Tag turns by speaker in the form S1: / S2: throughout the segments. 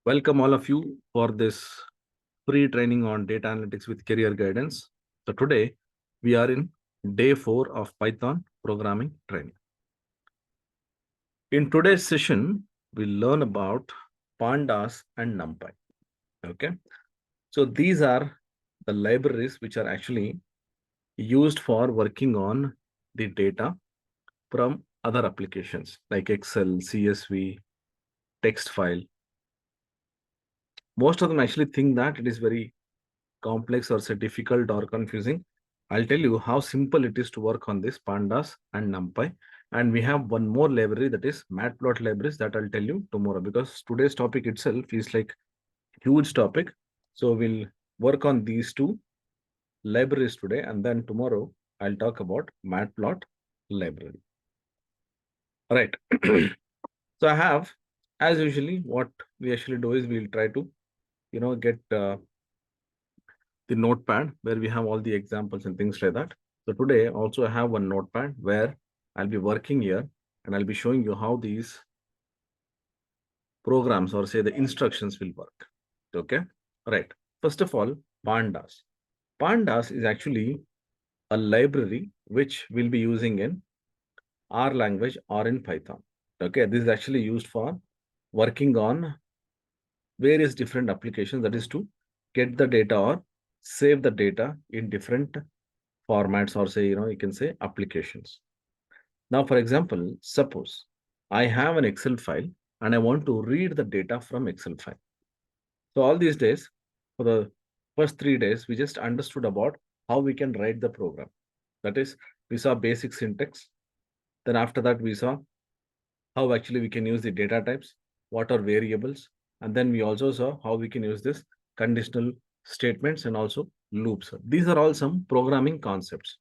S1: Welcome all of you for this free training on data analytics with career guidance. So today we are in day 4 of Python programming training. In today's session, we'll learn about Pandas and Numpy. Okay. So these are the libraries which are actually used for working on the data from other applications like Excel, CSV, text file. Most of them actually think that it is very complex or say difficult or confusing. I'll tell you how simple it is to work on this Pandas and NumPy. And we have one more library, that is Matplot libraries, that I'll tell you tomorrow, because today's topic itself is like huge topic. So we'll work on these two libraries today, and then tomorrow I'll talk about Matplot library. All right. So I have, as usually, what we actually do is we'll try to, get the notepad where we have all the examples and things like that. So today also I have one notepad where I'll be working here and I'll be showing you how these programs or say the instructions will work. Okay. Right. First of all, Pandas. Pandas is actually a library which we'll be using in R language or in Python. Okay. This is actually used for working on various different applications, that is to get the data or save the data in different formats or say, you can say applications. Now, for example, suppose I have an Excel file and I want to read the data from Excel file. So all these days, for the first 3 days, we just understood about how we can write the program. That is, we saw basic syntax. Then after that, we saw how actually we can use the data types, what are variables, and then we also saw how we can use this conditional statements and also loops. These are all some programming concepts.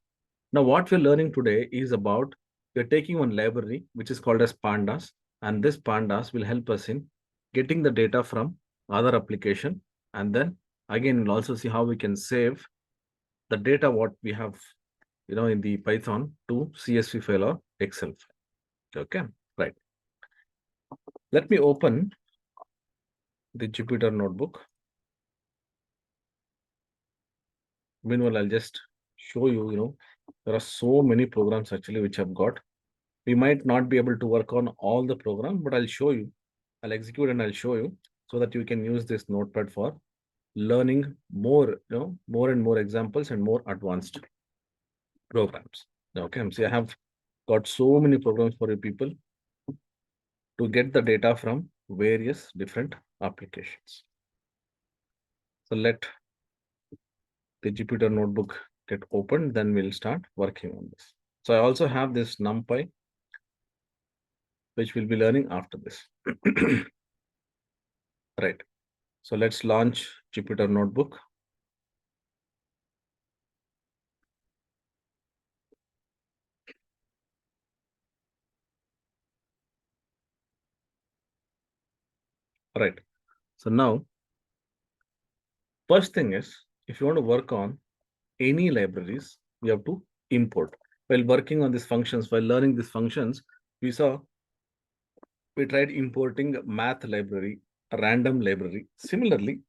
S1: Now, what we're learning today is about we're taking one library which is called as Pandas, and this Pandas will help us in getting the data from other application, and then again we'll also see how we can save the data what we have, in the Python to CSV file or Excel file. Okay, right. Let me open the Jupyter notebook. Meanwhile, I'll just show you, there are so many programs actually which I've got. We might not be able to work on all the program, but I'll show you. I'll execute and I'll show you so that you can use this notepad for learning more, more and more examples and more advanced programs. Okay, see, I have got so many programs for you people to get the data from various different applications. So let the Jupyter notebook get opened, then we'll start working on this. So I also have this NumPy, which we'll be learning after this. Right. So let's launch Jupyter notebook. Right. So now, first thing is, if you want to work on any libraries, we have to import. While working on these functions, while learning these functions, we tried importing math library, a random library. Similarly,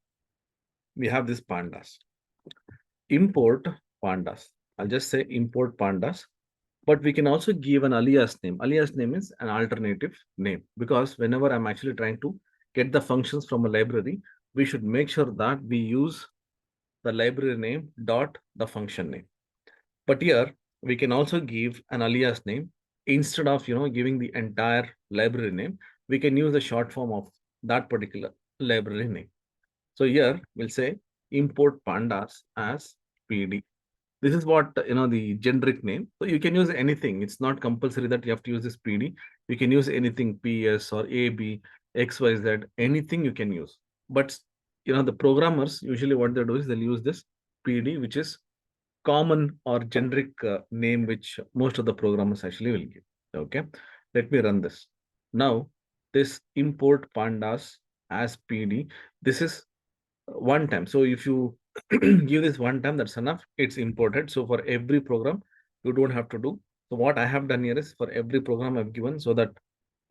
S1: we have this Pandas. Import Pandas. I'll just say import Pandas, but we can also give an alias name. Alias name is an alternative name, because whenever I'm actually trying to get the functions from a library, we should make sure that we use the library name dot the function name. But here we can also give an alias name instead of giving the entire library name. We can use the short form of that particular library name. So here we'll say import pandas as PD. This is what the generic name. So you can use anything. It's not compulsory that you have to use this PD. You can use anything PS or AB, XYZ, anything you can use. But the programmers usually what they do is they'll use this PD, which is common or generic name which most of the programmers actually will give. Okay, let me run this. Now, this import pandas as PD, this is one time. So if you give this one time, that's enough. It's imported. So for every program, you don't have to do. So what I have done here is for every program I've given so that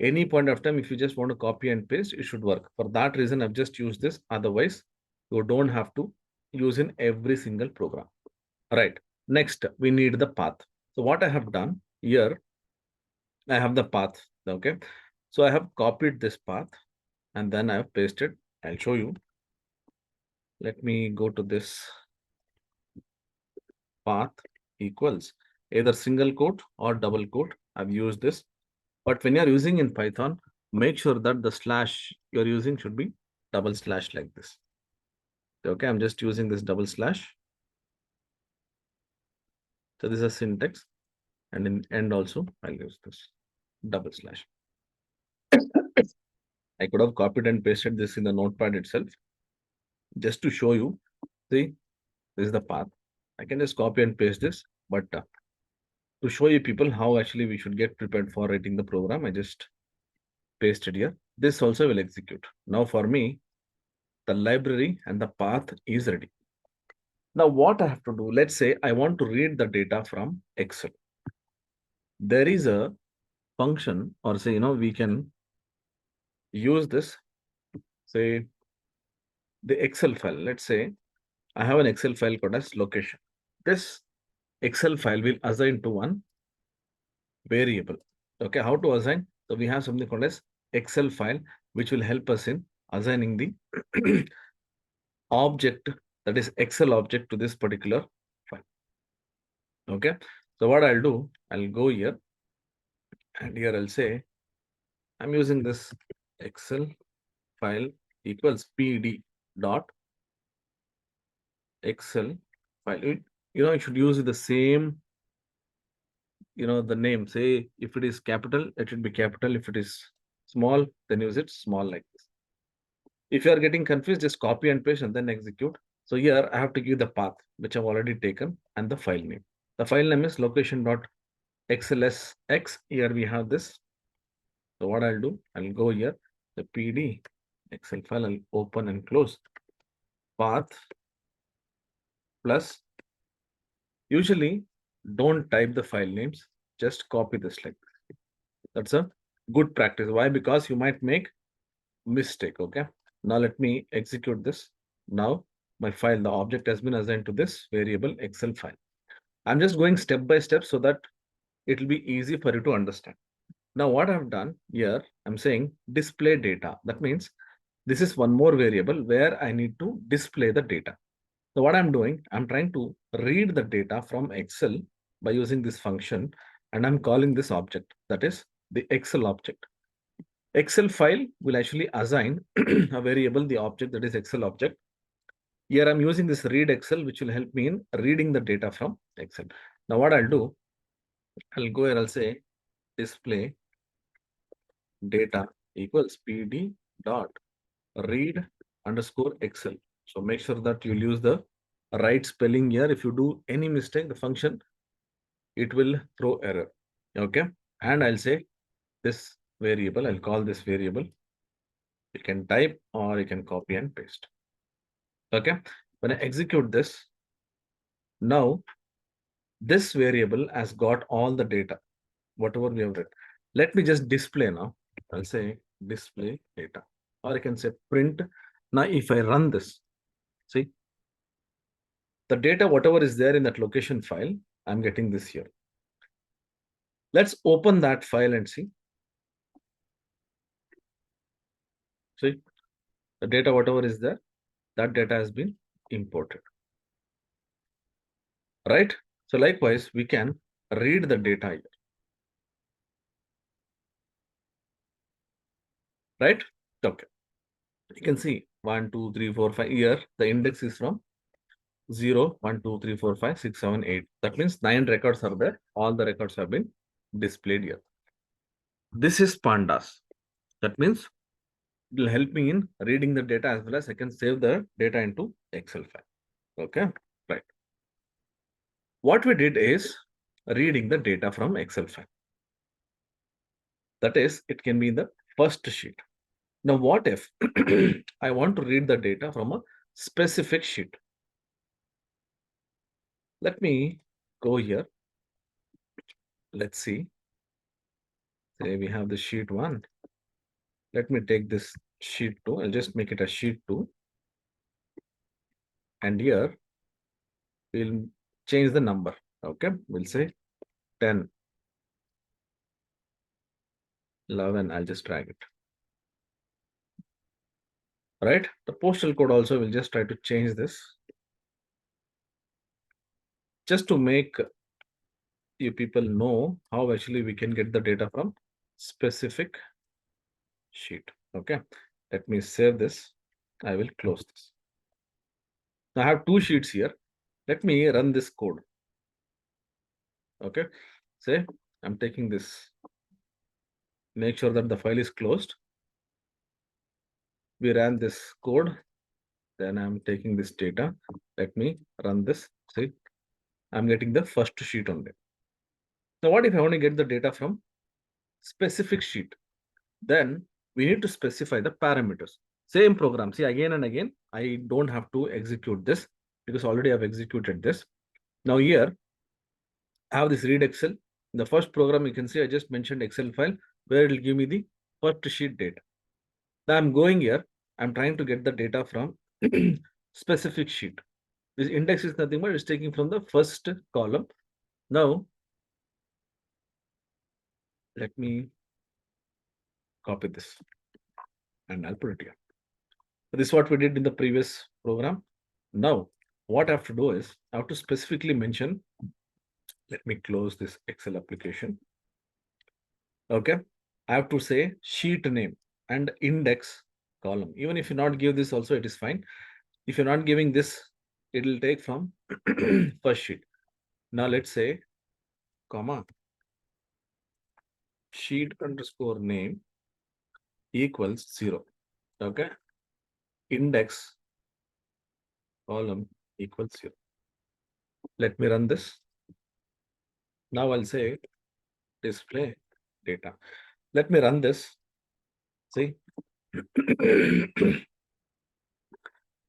S1: Any point of time, if you just want to copy and paste, it should work. For that reason, I've just used this. Otherwise, you don't have to use in every single program. Right. Next, we need the path. So what I have done here, I have the path. Okay. So I have copied this path and then I have pasted. I'll show you. Let me go to this path equals either single quote or double quote. I've used this. But when you're using in Python, make sure that the slash you're using should be double slash like this. Okay, I'm just using this double slash. So this is a syntax. And in end also, I'll use this double slash. I could have copied and pasted this in the notepad itself. Just to show you, see, this is the path. I can just copy and paste this, but to show you people how actually we should get prepared for writing the program, I just pasted here. This also will execute. Now for me, the library and the path is ready. Now what I have to do, let's say I want to read the data from Excel. There is a function or say, we can use this, say the Excel file. Let's say I have an Excel file called as location. This Excel file will assign to one variable. Okay, how to assign? So we have something called as Excel file, which will help us in assigning the object, that is Excel object, to this particular file. Okay, so what I'll do, I'll go here and here I'll say I'm using this Excel file equals pd dot Excel file. You should use the same, the name. Say if it is capital, it should be capital. If it is small, then use it small like this. If you are getting confused, just copy and paste and then execute. So here I have to give the path, which I've already taken, and the file name. The file name is location.xlsx. Here we have this. So what I'll do, I'll go here, the pd Excel file, I'll open and close. Path plus, usually don't type the file names, just copy this like this. That's a good practice. Why? Because you might make mistake. Okay. Now let me execute this. Now my file, the object has been assigned to this variable Excel file. I'm just going step by step so that it will be easy for you to understand. Now what I've done here, I'm saying display data. That means this is one more variable where I need to display the data. So what I'm doing, I'm trying to read the data from Excel by using this function, and I'm calling this object, that is the Excel object. Excel file will actually assign a variable, the object, that is Excel object. Here I'm using this read Excel, which will help me in reading the data from Excel. Now what I'll do, I'll go here, I'll say display data equals pd dot read underscore Excel. So make sure that you'll use the right spelling here. If you do any mistake, the function, it will throw error. Okay. And I'll say this variable, I'll call this variable. You can type or you can copy and paste. Okay. When I execute this, now this variable has got all the data, whatever we have read. Let me just display now. I'll say display data, or I can say print. Now, if I run this, see, the data, whatever is there in that location file, I'm getting this here. Let's open that file and see. See, the data, whatever is there, that data has been imported. Right? So likewise, we can read the data here. Right? Okay. You can see 1, 2, 3, 4, 5. Here, the index is from 0, 1, 2, 3, 4, 5, 6, 7, 8. That means 9 records are there. All the records have been displayed here. This is Pandas. That means it will help me in reading the data, as well as I can save the data into Excel file. Okay, right. What we did is reading the data from Excel file. That is, it can be in the first sheet. Now, what if I want to read the data from a specific sheet? Let me go here. Let's see. Say we have the sheet 1. Let me take this sheet 2. I'll just make it a sheet 2. And here we'll change the number. Okay, we'll say 10, 11. I'll just drag it. Right, the postal code also will just try to change this just to make you people know how actually we can get the data from specific sheet. Okay, let me save this. I will close this. Now I have two sheets here. Let me run this code. Okay, say I'm taking this. Make sure that the file is closed. We ran this code. Then I'm taking this data. Let me run this. See, I'm getting the first sheet only. Now, what if I want to get the data from specific sheet? Then we need to specify the parameters. Same program. See, again and again, I don't have to execute this because already I've executed this. Now here, I have this read Excel. In the first program, you can see I just mentioned Excel file where it will give me the first sheet data. Now I'm going here. I'm trying to get the data from specific sheet. This index is nothing but it's taking from the first column. Now, let me copy this and I'll put it here. So this is what we did in the previous program. Now, what I have to do is I have to specifically mention, let me close this Excel application. Okay, I have to say sheet name and index column. Even if you not give this also, it is fine. If you're not giving this, it will take from first sheet. Now let's say, comma, sheet underscore name equals 0. Okay, index column equals 0. Let me run this. Now I'll say display data. Let me run this. See,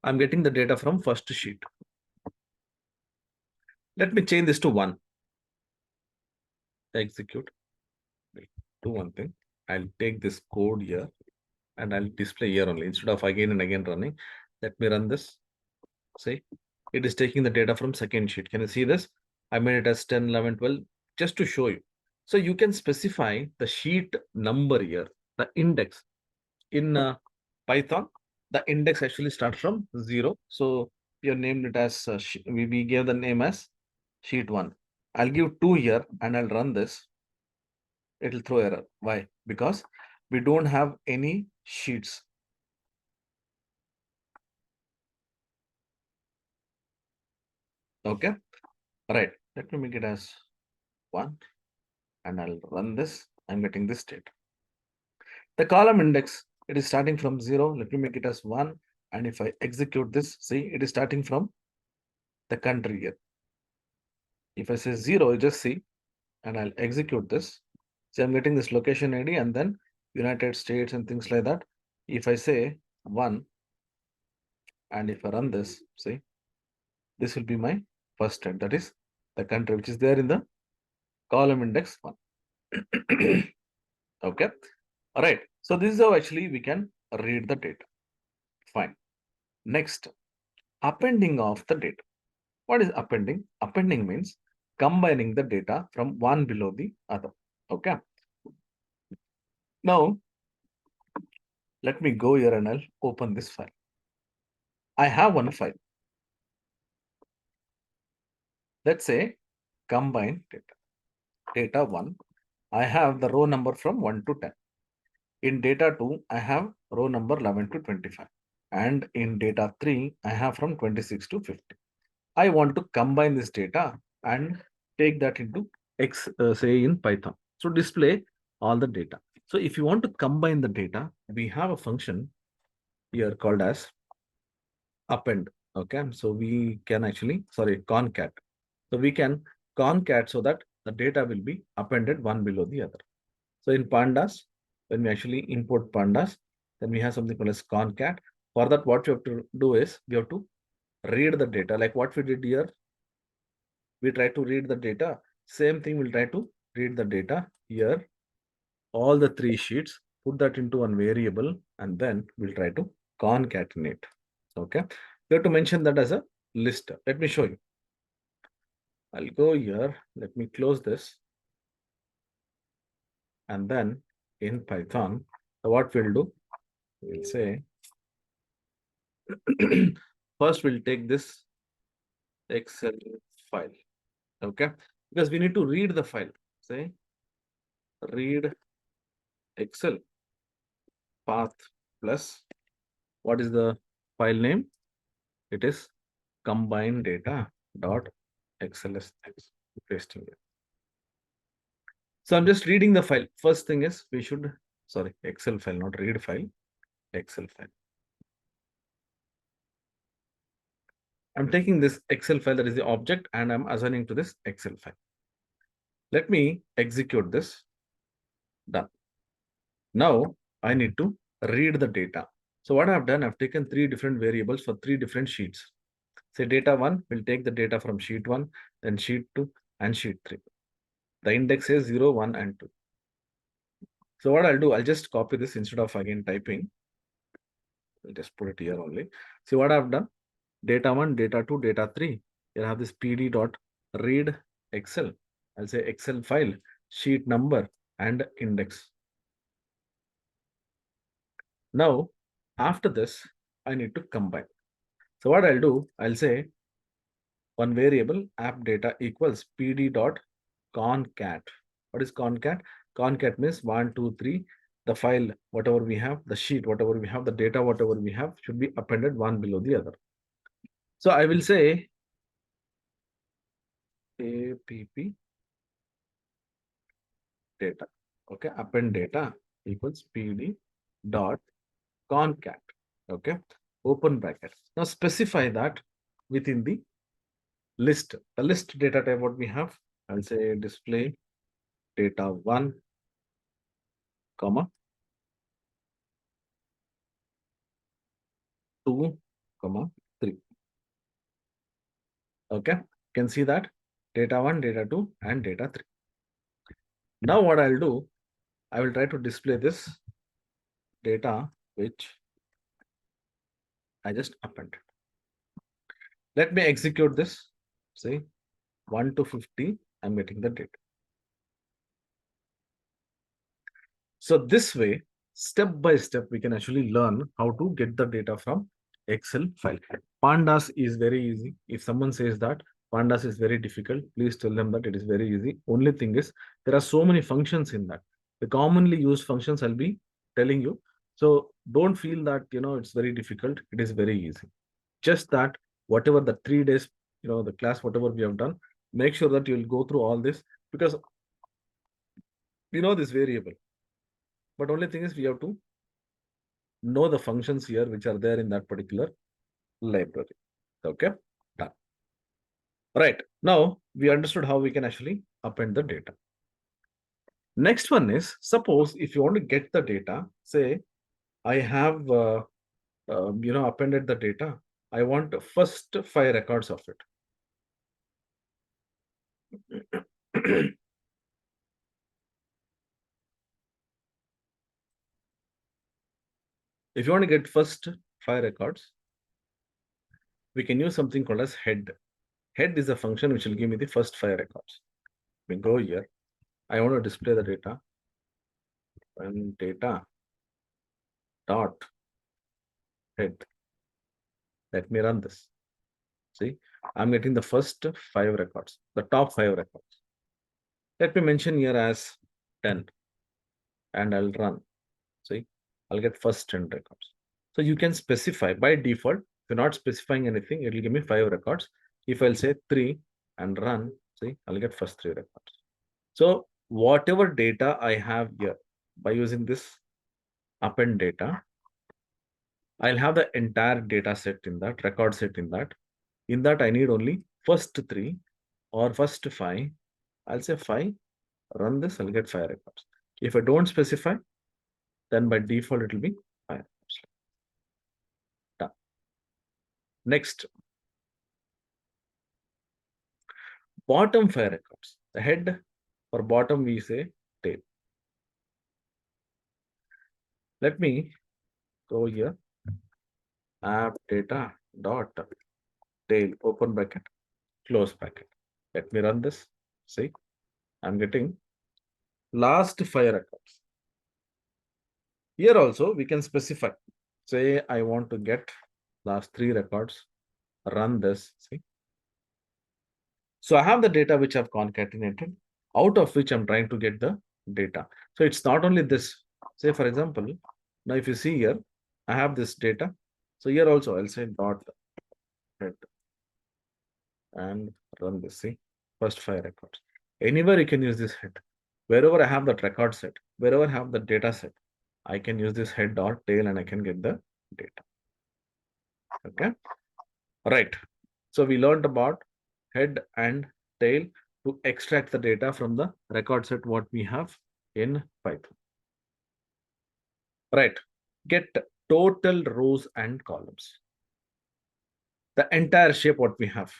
S1: I'm getting the data from first sheet. Let me change this to 1. Execute. Do one thing. I'll take this code here and I'll display here only instead of again and again running. Let me run this. See, it is taking the data from second sheet. Can you see this? I made it as 10, 11, 12 just to show you. So you can specify the sheet number here, the index. In Python, the index actually starts from 0. So you named it as, we gave the name as sheet 1. I'll give 2 here and I'll run this. It will throw error. Why? Because we don't have any sheets. Okay, right. Let me make it as 1 and I'll run this. I'm getting this state. The column index, it is starting from 0. Let me make it as 1. And if I execute this, see, it is starting from the country here. If I say 0, you just see, and I'll execute this. See, I'm getting this location ID and then United States and things like that. If I say 1, and if I run this, see, this will be my first state. That is the country which is there in the column index 1. Okay. All right. So this is how actually we can read the data. Fine. Next, appending of the data. What is appending? Appending means combining the data from one below the other. Okay. Now, let me go here and I'll open this file. I have one file. Let's say combine data. Data 1, I have the row number from 1 to 10. In data 2, I have row number 11 to 25. And in data 3, I have from 26 to 50. I want to combine this data and take that into say in Python. So display all the data. So if you want to combine the data, we have a function here called as append. Okay, so we can actually, concat. So we can concat so that the data will be appended one below the other. So in Pandas, when we actually import Pandas, then we have something called as concat. For that, what you have to do is we have to read the data like what we did here. We try to read the data. Same thing, we'll try to read the data here all the three sheets, put that into one variable, and then we'll try to concatenate. Okay. You have to mention that as a list. Let me show you. I'll go here. Let me close this. And then in Python, what we'll do, we'll say, first we'll take this Excel file. Okay. Because we need to read the file. Say, read Excel path plus, what is the file name? It is combined data dot XLSX. Pasting it. So I'm just reading the file. First thing is we should, sorry, Excel file, not read file, Excel file. I'm taking this Excel file that is the object and I'm assigning to this Excel file. Let me execute this. Done. Now I need to read the data. So what I've done, I've taken three different variables for three different sheets. Say data 1 will take the data from sheet 1, then sheet 2 and sheet 3. The index is 0, 1 and 2. So what I'll do, I'll just copy this instead of again typing. I'll just put it here only. See what I've done? Data 1, data 2, data 3. You'll have this pd dot read Excel. I'll say Excel file, sheet number and index. Now, after this, I need to combine. So what I'll do, I'll say one variable app data equals pd dot concat. What is concat? Concat means 1, 2, 3. The file, whatever we have, the sheet, whatever we have, the data, whatever we have, should be appended one below the other. So I will say app data. Okay, append data equals pd dot concat. Okay, open bracket. Now specify that within the list. The list data type what we have, I'll say display data 1, comma 2, comma 3. Okay, you can see that data 1, data 2 and data 3. Now what I'll do, I will try to display this data which I just appended. Let me execute this. Say 1 to 50, I'm getting the data. So this way, step by step, we can actually learn how to get the data from Excel file. Pandas is very easy. If someone says that Pandas is very difficult, please tell them that it is very easy. Only thing is, there are so many functions in that. The commonly used functions I'll be telling you. So don't feel that, it's very difficult. It is very easy. Just that whatever the 3 days, the class, whatever we have done, make sure that you'll go through all this because we know this variable. But only thing is we have to know the functions here which are there in that particular library. Okay, done. Right, now we understood how we can actually append the data. Next one is, suppose if you want to get the data, say I have appended the data. I want first 5 records of it. If you want to get first 5 records, we can use something called as head. Head is a function which will give me the first 5 records. We go here. I want to display the data and data dot head. Let me run this. See, I'm getting the first 5 records, the top 5 records. Let me mention here as 10 and I'll run. See, I'll get first 10 records. So you can specify by default. If you're not specifying anything, it will give me 5 records. If I'll say 3 and run, see, I'll get first 3 records. So whatever data I have here by using this append data, I'll have the entire data set in that, record set in that. In that, I need only first 3 or first 5. I'll say 5, run this, I'll get 5 records. If I don't specify, then by default, it will be 5 records. Done. Next, bottom 5 records. The head or bottom, we say tail. Let me go here, app data dot tail, open bracket, close bracket. Let me run this. See, I'm getting last 5 records. Here also we can specify. Say I want to get last 3 records. Run this. See. So I have the data which I've concatenated, out of which I'm trying to get the data. So it's not only this. Say for example, now if you see here, I have this data. So here also I'll say dot head and run this. See, first 5 records. Anywhere you can use this head. Wherever I have that record set, wherever I have the data set, I can use this head dot tail and I can get the data. Okay. Right. So we learned about head and tail to extract the data from the record set what we have in Python. Right. Get total rows and columns. The entire shape what we have.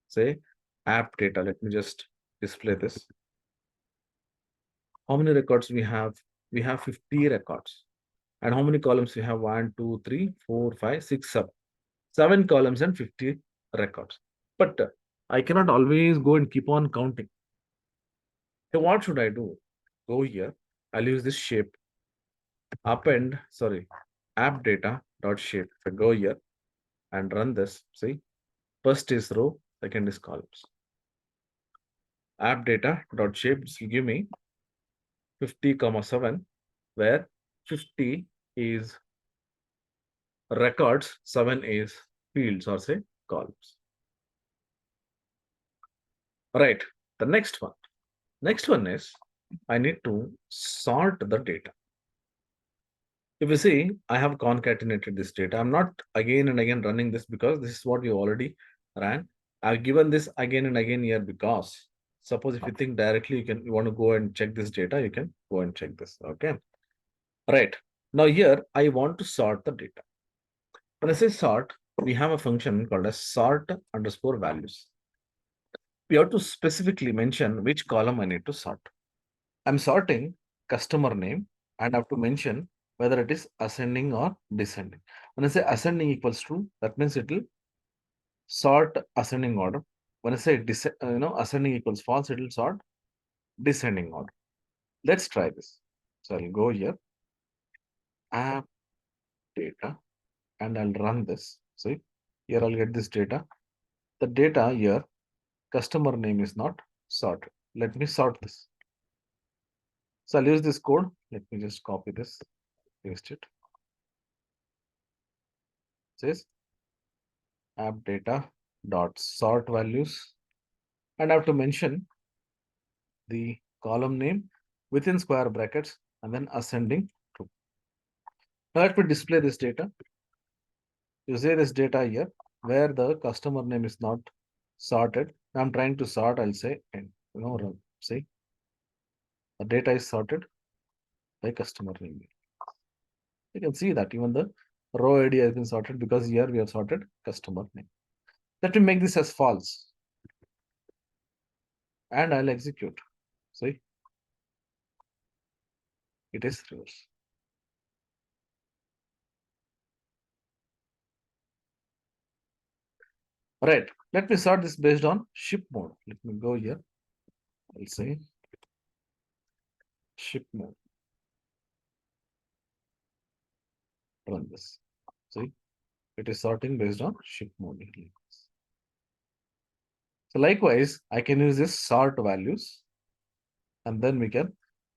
S1: Say app data. Let me just display this. How many records we have? We have 50 records. And how many columns we have? 1, 2, 3, 4, 5, 6, 7. 7 columns and 50 records. But I cannot always go and keep on counting. So what should I do? Go here. I'll use this shape. Append, sorry, app data dot shape. If I go here and run this, see, first is row, second is columns. App data dot shape will give me 50 comma 7, where 50 is records, 7 is fields or say columns. Right. The next one. Next one is I need to sort the data. If you see, I have concatenated this data. I'm not again and again running this because this is what we already ran. I've given this again and again here because suppose if you think directly, you want to go and check this data, you can go and check this. Okay. Right. Now here I want to sort the data. When I say sort, we have a function called as sort underscore values. We have to specifically mention which column I need to sort. I'm sorting customer name and I have to mention whether it is ascending or descending. When I say ascending equals true, that means it will sort ascending order. When I say ascending equals false, it will sort descending order. Let's try this. So I'll go here, app data, and I'll run this. See, here I'll get this data. The data here, customer name is not sorted. Let me sort this. So I'll use this code. Let me just copy this, paste it. It says app data dot sort values, and I have to mention the column name within square brackets and then ascending to. Now let me display this data. You see this data here where the customer name is not sorted. I'm trying to sort, I'll say and run. See, the data is sorted by customer name. You can see that even the row ID has been sorted because here we have sorted customer name. Let me make this as false and I'll execute. See, it is reverse. Right. Let me sort this based on ship mode. Let me go here. I'll say ship mode. Run this. See, it is sorting based on ship mode. So likewise, I can use this sort values and then we can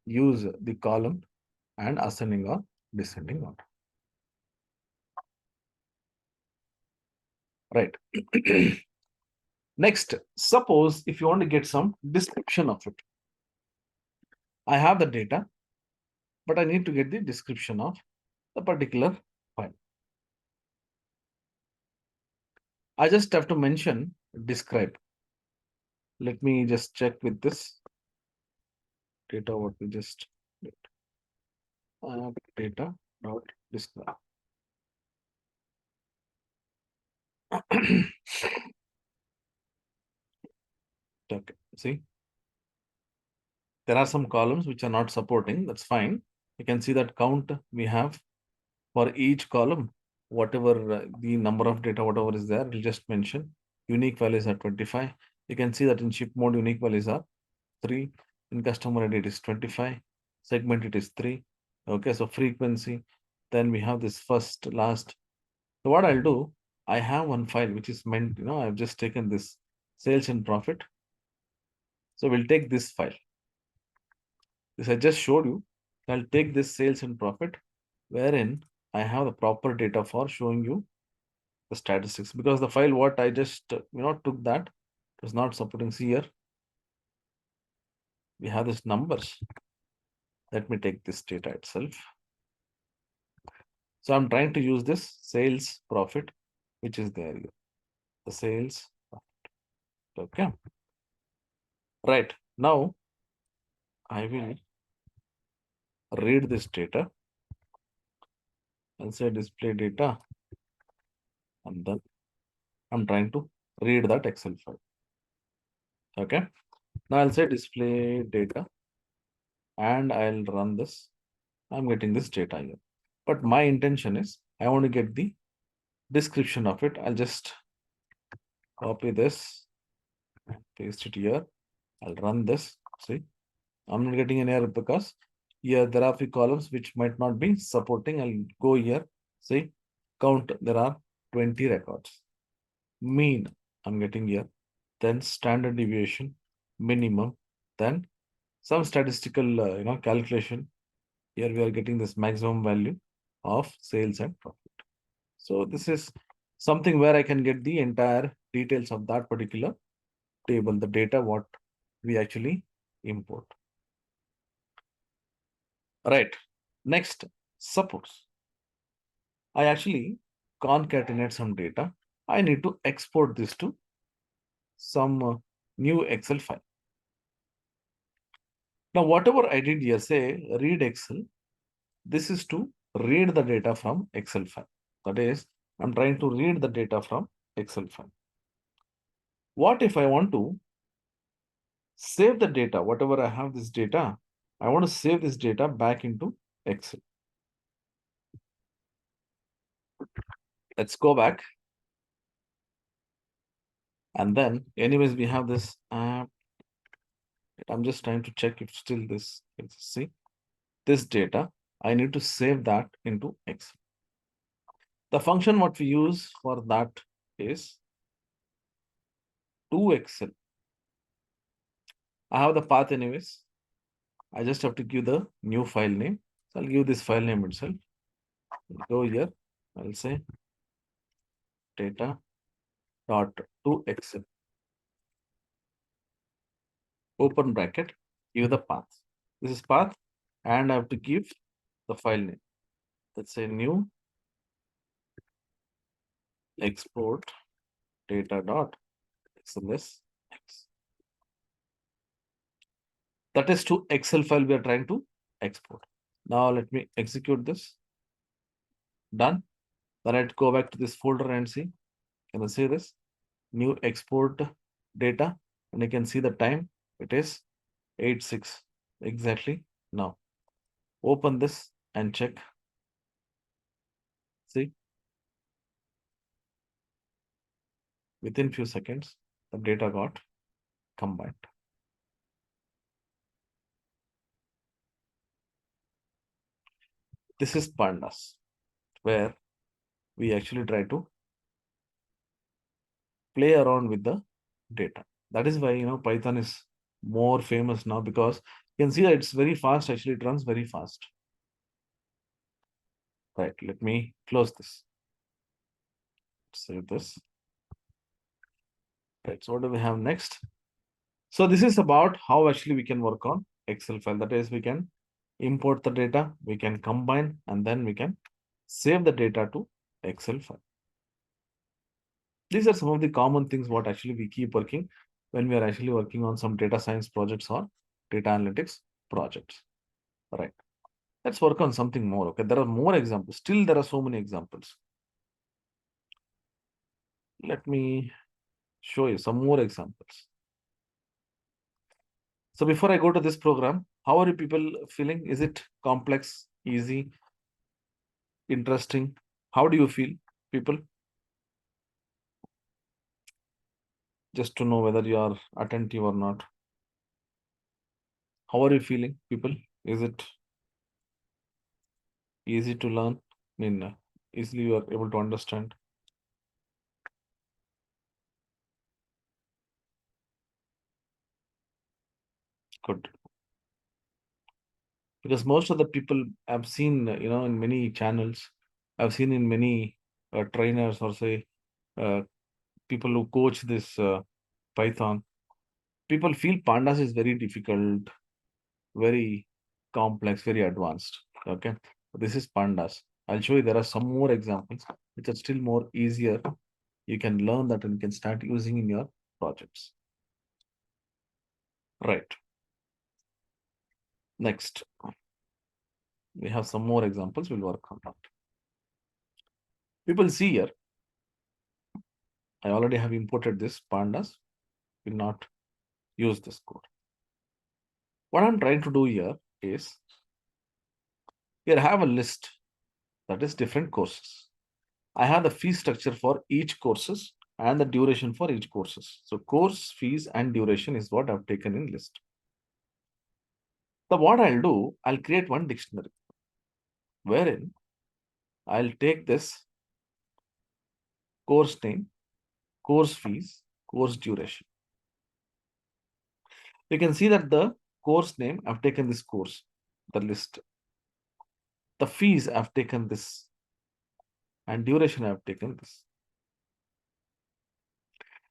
S1: use the column and ascending or descending order. Right. Next, suppose if you want to get some description of it. I have the data, but I need to get the description of the particular file. I just have to mention describe. Let me just check with this data what we just did. Data dot describe. Okay, see, there are some columns which are not supporting. That's fine. You can see that count we have for each column, whatever the number of data, whatever is there, we'll just mention. Unique values are 25. You can see that in ship mode, unique values are 3. In customer ID, it is 25. Segment, it is 3. Okay, so frequency. Then we have this first, last. So what I'll do, I have one file which is meant, I've just taken this sales and profit. So we'll take this file. This I just showed you. I'll take this sales and profit, wherein I have the proper data for showing you the statistics, because the file what I just took that was not supporting. See here, we have these numbers. Let me take this data itself. So I'm trying to use this sales profit, which is there here. The sales profit. Okay. Right. Now I will read this data and say display data, and then I'm trying to read that Excel file. Okay. Now I'll say display data and I'll run this. I'm getting this data here. But my intention is I want to get the description of it. I'll just copy this, paste it here. I'll run this. See, I'm not getting an error because here there are few columns which might not be supporting. I'll go here. See, count, there are 20 records. Mean, I'm getting here. Then standard deviation, minimum, then some statistical calculation. Here we are getting this maximum value of sales and profit. So this is something where I can get the entire details of that particular table, the data what we actually import. Right. Next, suppose I actually concatenate some data. I need to export this to some new Excel file. Now, whatever I did here, say read Excel, this is to read the data from Excel file. That is, I'm trying to read the data from Excel file. What if I want to save the data, whatever I have this data, I want to save this data back into Excel. Let's go back. And then anyways, we have this app. I'm just trying to check if still this, let's see, this data, I need to save that into Excel. The function what we use for that is to Excel. I have the path anyways. I just have to give the new file name. So I'll give this file name itself. I'll go here. I'll say data dot to Excel. Open bracket, give the path. This is path, and I have to give the file name. Let's say new export data dot XLSX. That is to Excel file we are trying to export. Now let me execute this. Done. Then I'd go back to this folder and see. Can I see this? New export data, and you can see the time. It is 8:06 exactly now. Open this and check. See, within few seconds, the data got combined. This is Pandas, where we actually try to play around with the data. That is why Python is more famous now, because you can see that it's very fast. Actually, it runs very fast. Right. Let me close this. Save this. Right. So what do we have next? So this is about how actually we can work on Excel file. That is, we can import the data, we can combine, and then we can save the data to Excel file. These are some of the common things what actually we keep working when we are actually working on some data science projects or data analytics projects. All right. Let's work on something more. Okay. There are more examples. Still, there are so many examples. Let me show you some more examples. So before I go to this program, how are you people feeling? Is it complex? easy, interesting? How do you feel, people? Just to know whether you are attentive or not. How are you feeling, people? Is it easy to learn? I mean, easily you are able to understand. Good. Because most of the people I've seen, in many channels, I've seen in many trainers or say uh, people who coach this Python, people feel Pandas is very difficult, very complex, very advanced. Okay, this is Pandas. I'll show you there are some more examples which are still more easier. You can learn that and you can start using in your projects. Right. Next, we have some more examples. We'll work on that. People see here, I already have imported this Pandas. Will not use this code. What I'm trying to do here is, here I have a list that is different courses. I have the fee structure for each courses and the duration for each courses. So course fees and duration is what I've taken in list. So what I'll do, I'll create one dictionary wherein I'll take this course name, course fees, course duration. You can see that the course name, I've taken this course, the list. The fees, I've taken this, and duration, I've taken this.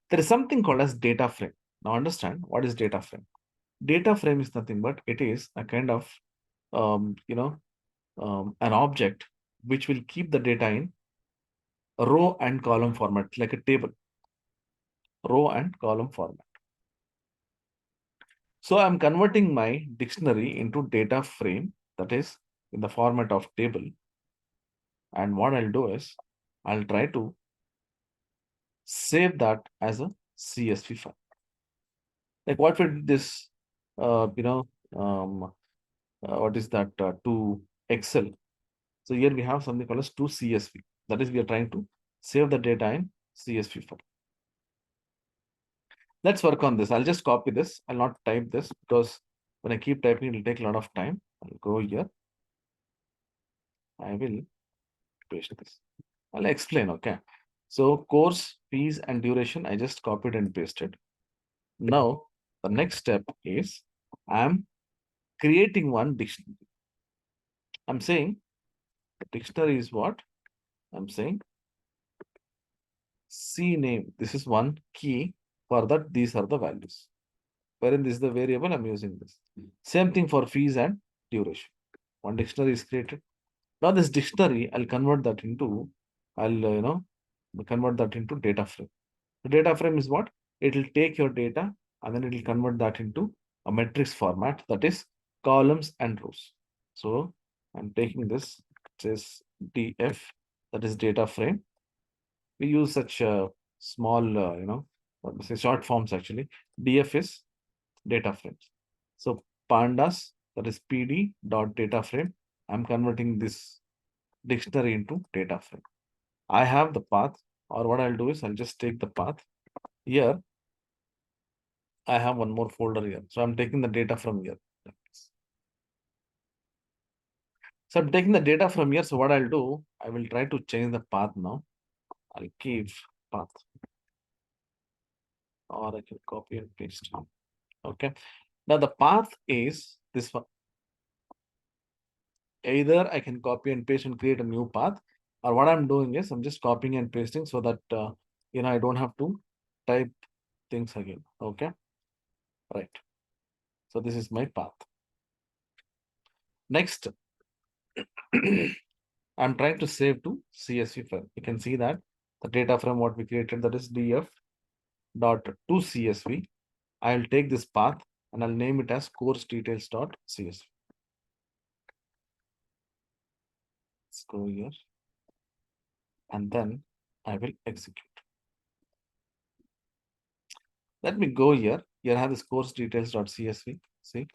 S1: There is something called as data frame. Now understand what is data frame. Data frame is nothing but it is a kind of an object which will keep the data in row and column format, like a table, row and column format. So I'm converting my dictionary into data frame, that is in the format of table. And what I'll do is I'll try to save that as a CSV file. Like what will this, what is that to Excel? So here we have something called as to CSV. That is, we are trying to save the data in CSV file. Let's work on this. I'll just copy this. I'll not type this because when I keep typing, it will take a lot of time. I'll go here. I will paste this. I'll explain, okay? So course, fees, and duration, I just copied and pasted. Now, the next step is I'm creating one dictionary. I'm saying the dictionary is what? I'm saying C name. This is one key. For that, these are the values. Wherein this is the variable, I'm using this. Same thing for fees and duration. One dictionary is created. Now this dictionary, I'll convert that into, convert that into data frame. The data frame is what? It will take your data and then it will convert that into a matrix format, that is columns and rows. So I'm taking this, it says DF, that is data frame. We use such small, say short forms actually. DF is data frames. So pandas, that is PD dot data frame. I'm converting this dictionary into data frame. I have the path, or what I'll do is I'll just take the path. Here, I have one more folder here. So I'm taking the data from here. So I'm taking the data from here. So what I'll do, I will try to change the path now. I'll keep path. Or I can copy and paste. Okay. Now the path is this one. Either I can copy and paste and create a new path, or what I'm doing is I'm just copying and pasting so that I don't have to type things again. Okay. Right. So this is my path. Next, I'm trying to save to CSV file. You can see that the data from what we created, that is df dot to CSV. I'll take this path and I'll name it as course details dot CSV. Let's go here. And then I will execute. Let me go here. Here I have this course details dot CSV. See,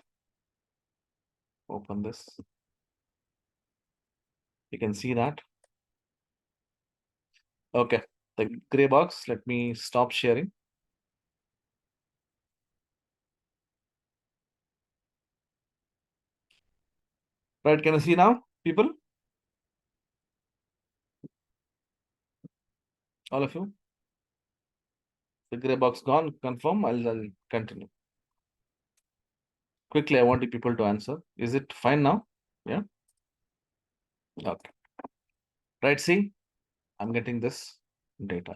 S1: open this. You can see that. Okay, the gray box, let me stop sharing. Right, can you see now, people? All of you? The gray box gone, confirm, I'll continue. Quickly, I want you people to answer. Is it fine now? Yeah? Okay. Right, see, I'm getting this data.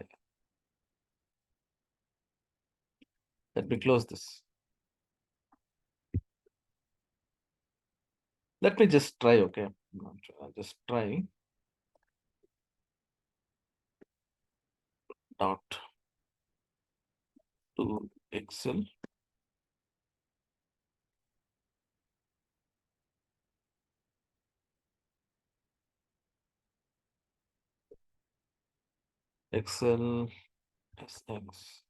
S1: Let me close this. Let me just try, okay? I'll just try dot to Excel. Excel SX.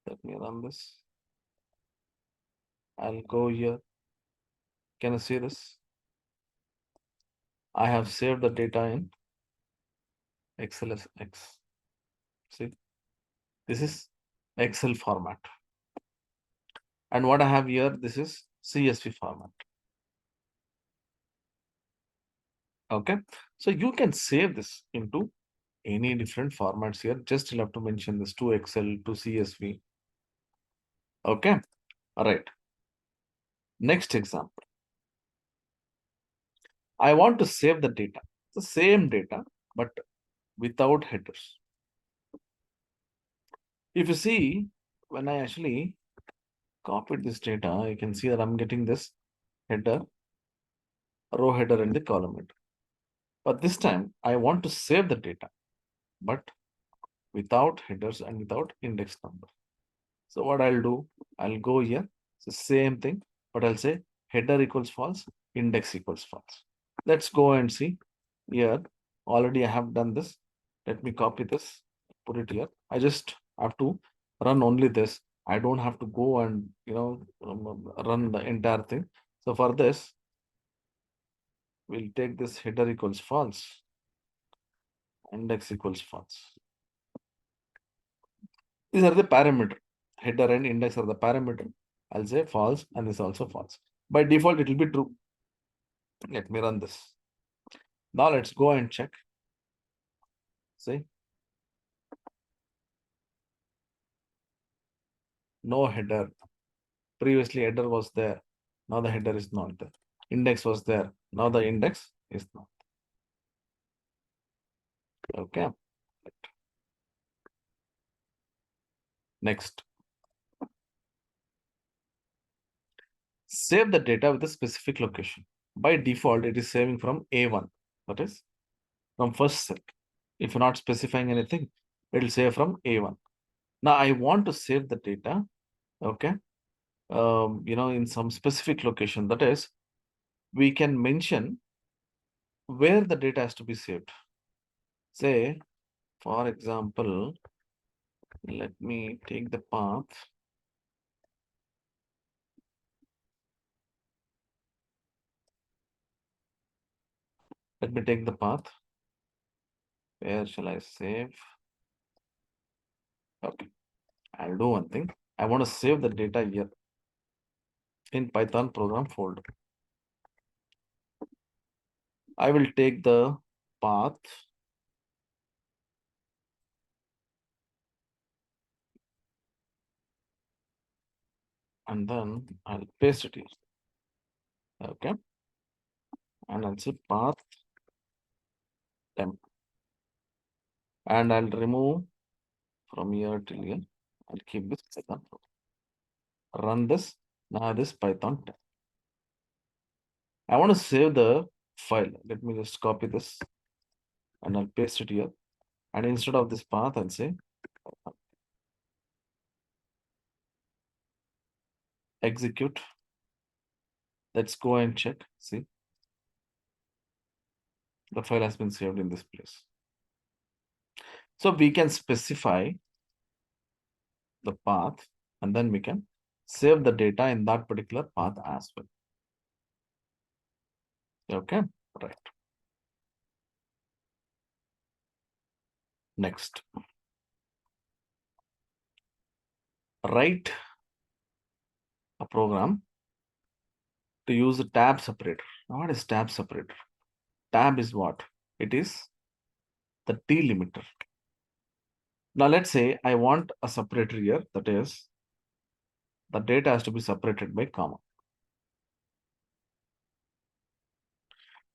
S1: Let me run this. I'll go here. Can you see this? I have saved the data in Excel SX. See, this is Excel format. And what I have here, this is CSV format. Okay, so you can save this into any different formats here. Just you'll have to mention this to Excel, to CSV. Okay, all right. Next example. I want to save the data, the same data, but without headers. If you see, when I actually copied this data, you can see that I'm getting this header, row header, and the column header. But this time I want to save the data, but without headers and without index number. So what I'll do, I'll go here, it's the same thing, but I'll say header equals false, index equals false. Let's go and see here. Already I have done this. Let me copy this, put it here. I just have to run only this. I don't have to go and run the entire thing. So for this, we'll take this header equals false, index equals false. These are the parameter. Header and index are the parameter. I'll say false and this also false. By default, it will be true. Let me run this. Now let's go and check. See, no header. Previously header was there. Now the header is not there. Index was there. Now the index is not. Okay. Next. Save the data with a specific location. By default, it is saving from A1. That is from first cell. If you're not specifying anything, it will save from A1. Now I want to save the data. Okay. In some specific location. That is, we can mention where the data has to be saved. Say, for example, let me take the path. Let me take the path. Where shall I save? Okay, I'll do one thing. I want to save the data here in Python program folder. I will take the path and then I'll paste it here. Okay, and I'll say path temp, and I'll remove from here till here. I'll keep this Python program. Run this. Now this Python temp. I want to save the file. Let me just copy this and I'll paste it here. And instead of this path, I'll say execute. Let's go and check. See, the file has been saved in this place. So we can specify the path and then we can save the data in that particular path as well. Okay, right. Next, write a program to use a tab separator. Now, what is tab separator? Tab is what? It is the delimiter. Now, let's say I want a separator here, that is, the data has to be separated by comma.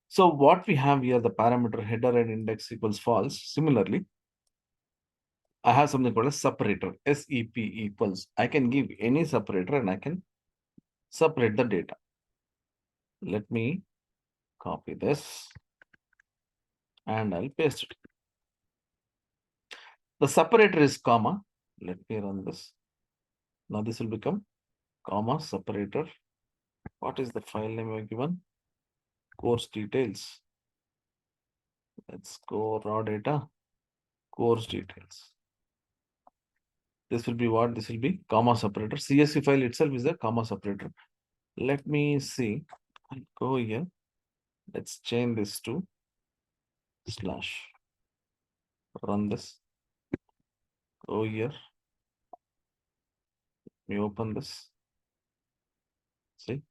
S1: So what we have here, the parameter header and index equals false. Similarly, I have something called a separator, SEP equals. I can give any separator and I can separate the data. Let me copy this and I'll paste it. The separator is comma. Let me run this. Now this will become comma separator. What is the file name I've given? Course details. Let's go raw data, course details. This will be what? This will be comma separator. CSV file itself is a comma separator. Let me see. I'll go here. Let's change this to slash. Run this. Go here. We open this. See,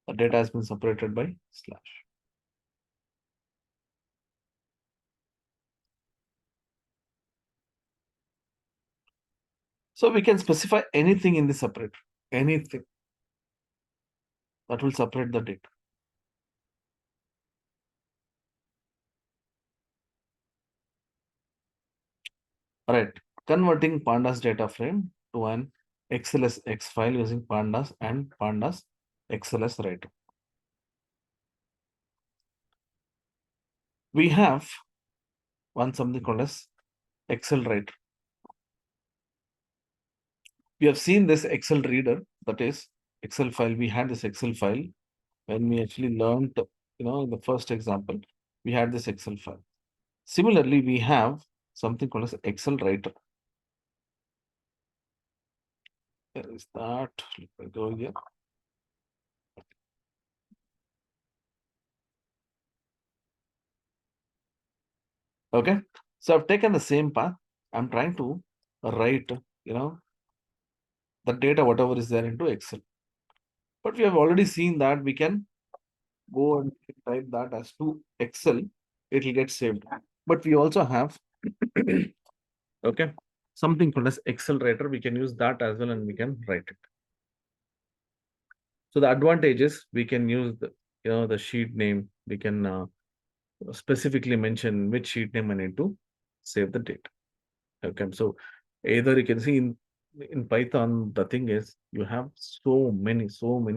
S1: the data has been separated by slash. So we can specify anything in the separator, anything that will separate the data. All right, converting Pandas data frame to an XLSX file using Pandas and Pandas XLS writer. We have something called as Excel writer. We have seen this Excel reader, that is Excel file. We had this Excel file when we actually learned, in the first example, we had this Excel file. Similarly, we have something called as Excel writer. There is that. Let me go here. Okay. So I've taken the same path. I'm trying to write, the data, whatever is there into Excel. But we have already seen that we can go and type that as to Excel. It will get saved. But we also have, okay, something called as Excel writer. We can use that as well and we can write it. So the advantage is we can use the sheet name. We can specifically mention which sheet name I need to save the data. Okay, so either you can see in Python, the thing is you have so many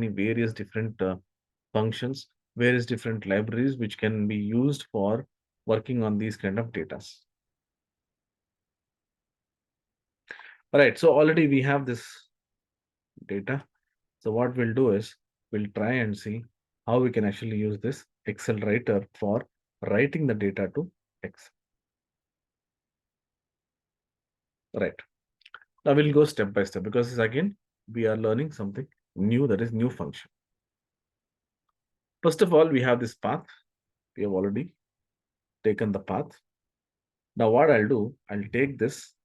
S1: various different functions, various different libraries which can be used for working on these kind of data. All right, so already we have this data. So what we'll do is we'll try and see how we can actually use this Excel writer for writing the data to Excel. Right. Now we'll go step by step because again, we are learning something new, that is new function. First of all, we have this path. We have already taken the path. Now what I'll do, I'll take this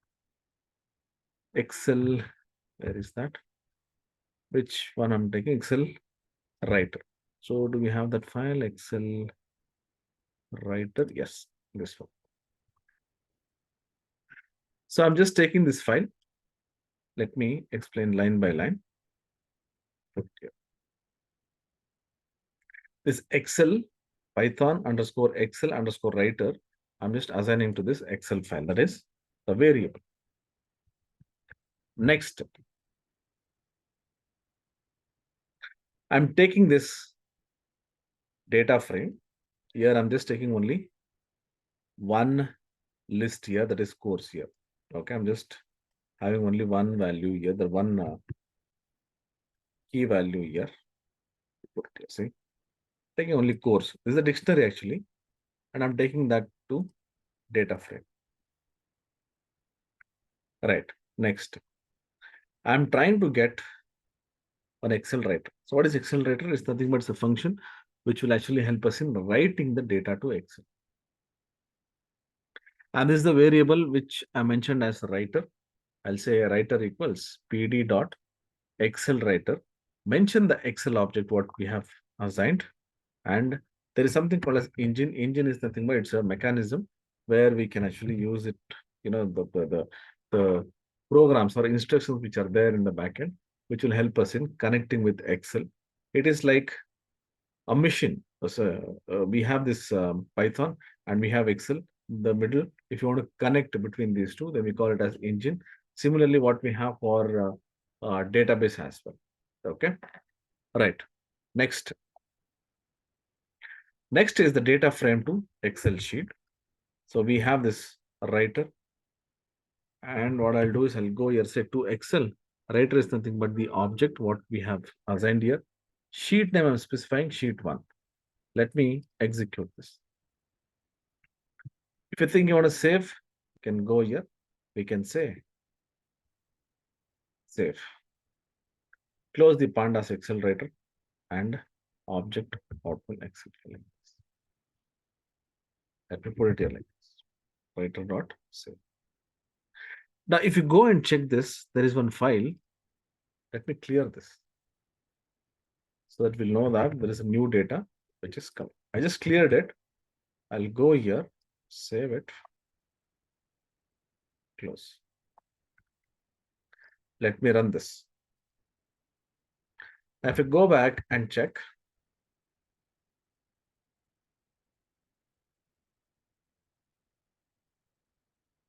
S1: Excel, where is that? Which one I'm taking? Excel writer. So do we have that file, Excel writer? Yes, this one. So I'm just taking this file. Let me explain line by line. Okay. This Excel Python _ Excel _ writer, I'm just assigning to this Excel file, that is the variable. Next, I'm taking this data frame. Here I'm just taking only one list here, that is course here. Okay, I'm just having only one value here, the one key value here. See, taking only course. This is a dictionary actually, and I'm taking that to data frame. Right. Next, I'm trying to get an Excel writer. So what is Excel writer? It's nothing but it's a function which will actually help us in writing the data to Excel. And this is the variable which I mentioned as writer. I'll say writer equals pd dot Excel writer. Mention the Excel object what we have assigned. And there is something called as engine. Engine is nothing but it's a mechanism where we can actually use it, the programs or instructions which are there in the backend, which will help us in connecting with Excel. It is like a machine. So we have this Python and we have Excel. The middle, if you want to connect between these two, then we call it as engine. Similarly, what we have for database as well. Okay, right. Next, next is the data frame to Excel sheet. So we have this writer, and what I'll do is I'll go here, say to Excel. Writer is nothing but the object what we have assigned here. Sheet name I'm specifying sheet one. Let me execute this. If you think you want to save, you can go here. We can say save. Close the Pandas Excel writer and object output Excel. Let me put it here like this. Writer dot save. Now, if you go and check this, there is one file. Let me clear this so that we'll know that there is a new data which is coming. I just cleared it. I'll go here, save it, close. Let me run this. Now, if you go back and check,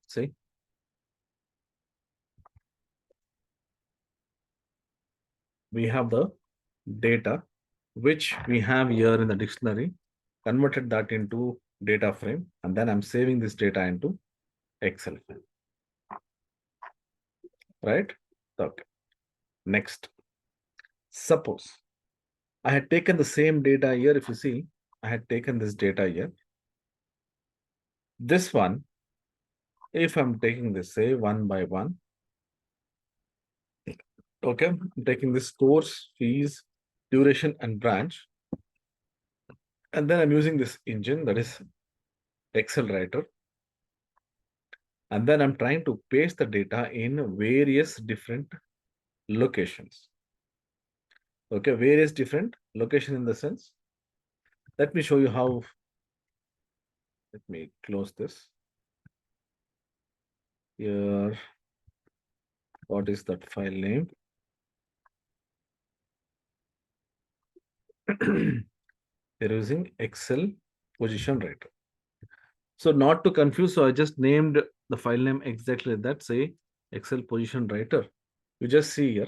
S1: see, we have the data which we have here in the dictionary, converted that into data frame, and then I'm saving this data into Excel file. Right? Okay. Next, suppose I had taken the same data here. If you see, I had taken this data here. This one, if I'm taking this, say one by one, okay, I'm taking this course, fees, duration, and branch. And then I'm using this engine that is Excel writer. And then I'm trying to paste the data in various different locations. Okay, various different location in the sense. Let me show you how. Let me close this. Here, what is that file name? They're using Excel position writer. So not to confuse, so I just named the file name exactly that, say Excel position writer. You just see here.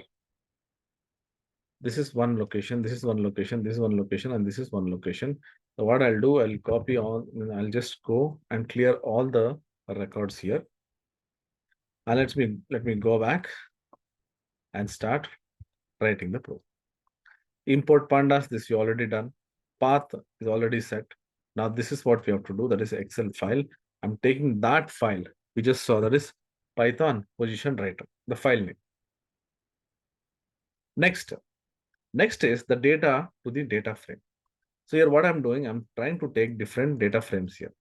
S1: This is one location, this is one location, this is one location, and this is one location. So what I'll do, I'll copy on, I'll just go and clear all the records here. And let me go back and start writing the program. Import pandas, this you already done. Path is already set. Now this is what we have to do. That is Excel file. I'm taking that file we just saw, that is Python position writer, the file name. Next is the data to the data frame. So here what I'm doing, I'm trying to take different data frames here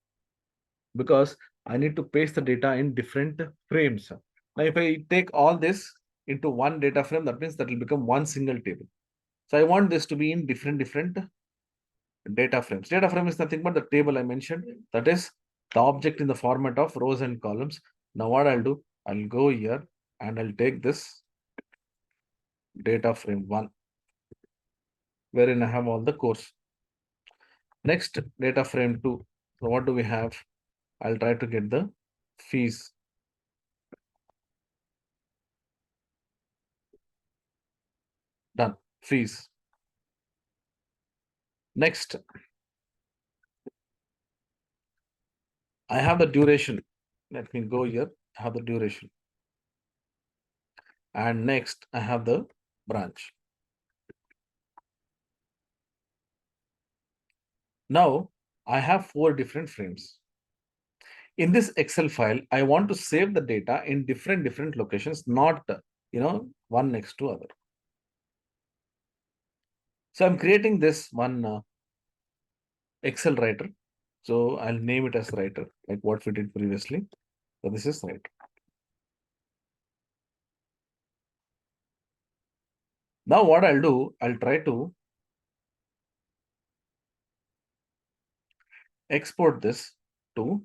S1: because I need to paste the data in different frames. Now, if I take all this into one data frame, that means that will become one single table. So I want this to be in different data frames. Data frame is nothing but the table I mentioned. That is the object in the format of rows and columns. Now what I'll do, I'll go here and I'll take this data frame 1, wherein I have all the course. Next, data frame 2. So what do we have? I'll try to get the fees. Done. Fees. Next, I have the duration. Let me go here. I have the duration. And next, I have the branch. Now, I have 4 different frames. In this Excel file, I want to save the data in different locations, not, one next to other. So I'm creating this one Excel writer. So I'll name it as writer, like what we did previously. So this is writer. Now what I'll do, I'll try to export this to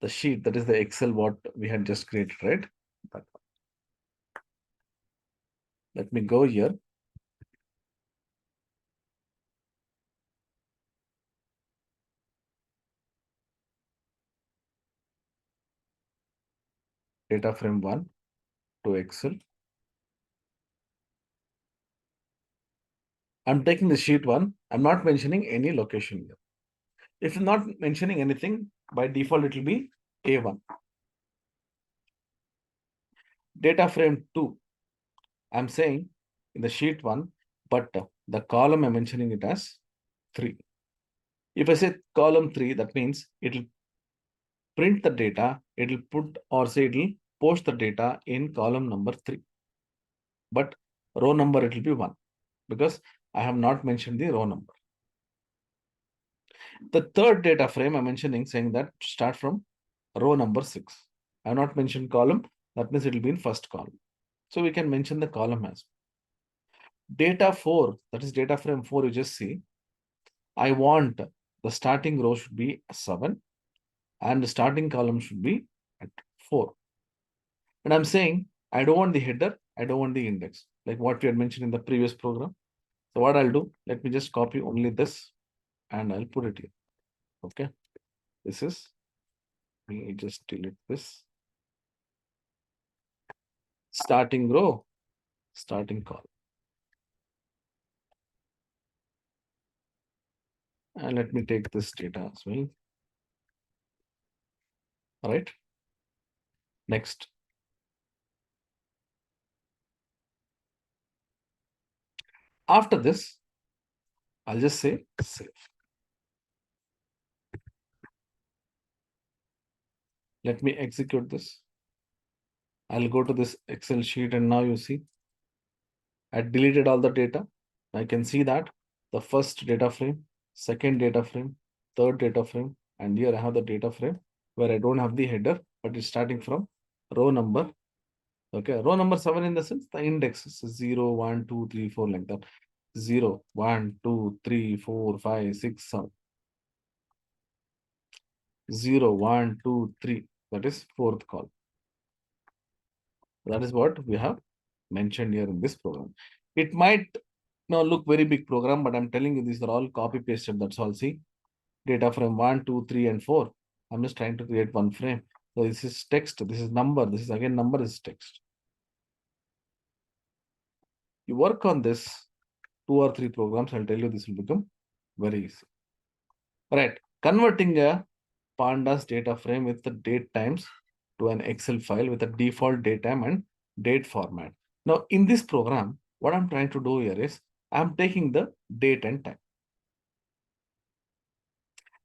S1: the sheet, that is the Excel what we had just created, right? That one. Let me go here. Data frame 1 to Excel. I'm taking the sheet 1. I'm not mentioning any location here. If I'm not mentioning anything, by default it will be A1. Data frame 2. I'm saying in the sheet 1, but the column I'm mentioning it as 3. If I say column 3, that means it will print the data, it will put or say it will post the data in column number 3. But row number it will be 1 because I have not mentioned the row number. The third data frame I'm mentioning saying that start from row number 6. I have not mentioned column, that means it will be in first column. So we can mention the column as data 4, that is data frame 4, you just see. I want the starting row should be 7 and the starting column should be at 4. And I'm saying I don't want the header, I don't want the index, like what we had mentioned in the previous program. So what I'll do, let me just copy only this and I'll put it here. Okay. This is, me just delete this. Starting row, starting column. And let me take this data as well. All right. Next. After this, I'll just say save. Let me execute this. I'll go to this Excel sheet and now you see I deleted all the data. I can see that the first data frame, second data frame, third data frame, and here I have the data frame where I don't have the header, but it's starting from row number. Okay, row number 7 in the sense the index is 0, 1, 2, 3, 4 like that. 0, 1, 2, 3, 4, 5, 6, 7. 0, 1, 2, 3. That is fourth column. That is what we have mentioned here in this program. It might now look very big program, but I'm telling you these are all copy pasted. That's all. See, data frame 1, 2, 3, and 4. I'm just trying to create one frame. So this is text. This is number. This is again number is text. You work on this 2 or 3 programs. I'll tell you this will become very easy. Right. Converting a Pandas data frame with the date times to an Excel file with a default date time and date format. Now, in this program, what I'm trying to do here is I'm taking the date and time.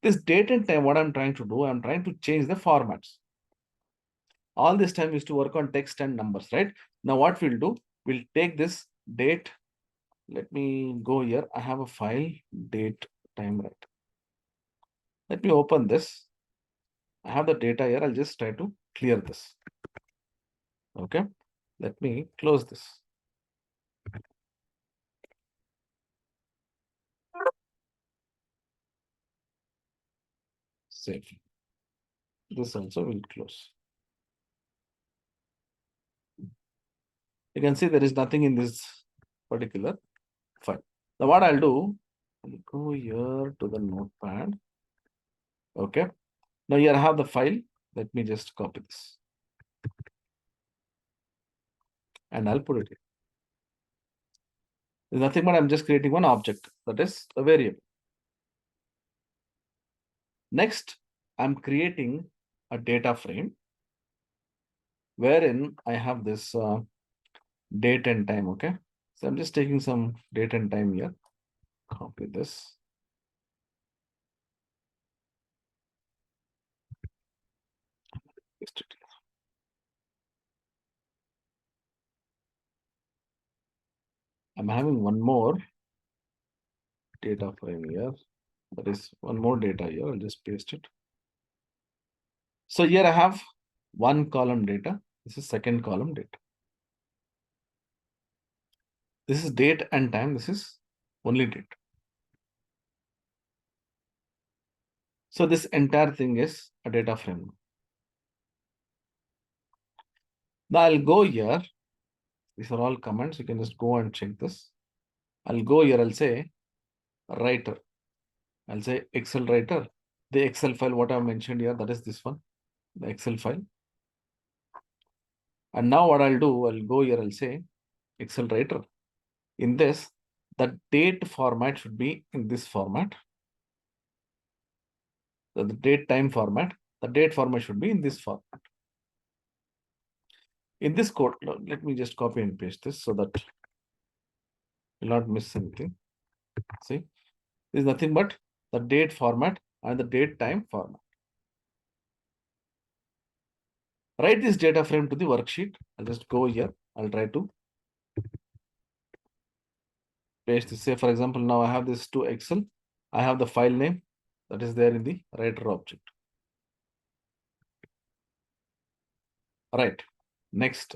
S1: This date and time, what I'm trying to do, I'm trying to change the formats. All this time is to work on text and numbers, right? Now, what we'll do, we'll take this date. Let me go here. I have a file, date, time, right? Let me open this. I have the data here. I'll just try to clear this. Okay. Let me close this. Save. This also will close. You can see there is nothing in this particular file. Now what I'll do, I'll go here to the notepad. Okay. Now here I have the file. Let me just copy this. And I'll put it here. There's nothing but I'm just creating one object, that is a variable. Next, I'm creating a data frame wherein I have this date and time. Okay. So I'm just taking some date and time here. Copy this. Paste it here. I'm having one more data frame here. That is one more data here. I'll just paste it. So here I have one column data. This is second column data. This is date and time. This is only date. So this entire thing is a data frame. Now I'll go here. These are all comments. You can just go and check this. I'll go here. I'll say writer. I'll say Excel writer. The Excel file, what I mentioned here, that is this one, the Excel file. And now what I'll do, I'll go here. I'll say Excel writer. In this, the date format should be in this format. The date time format. The date format should be in this format. In this code, let me just copy and paste this so that you'll not miss anything. See, this is nothing but the date format and the date time format. Write this data frame to the worksheet. I'll just go here. I'll try to paste this. Say, for example, now I have this to Excel. I have the file name that is there in the writer object. Right. Next,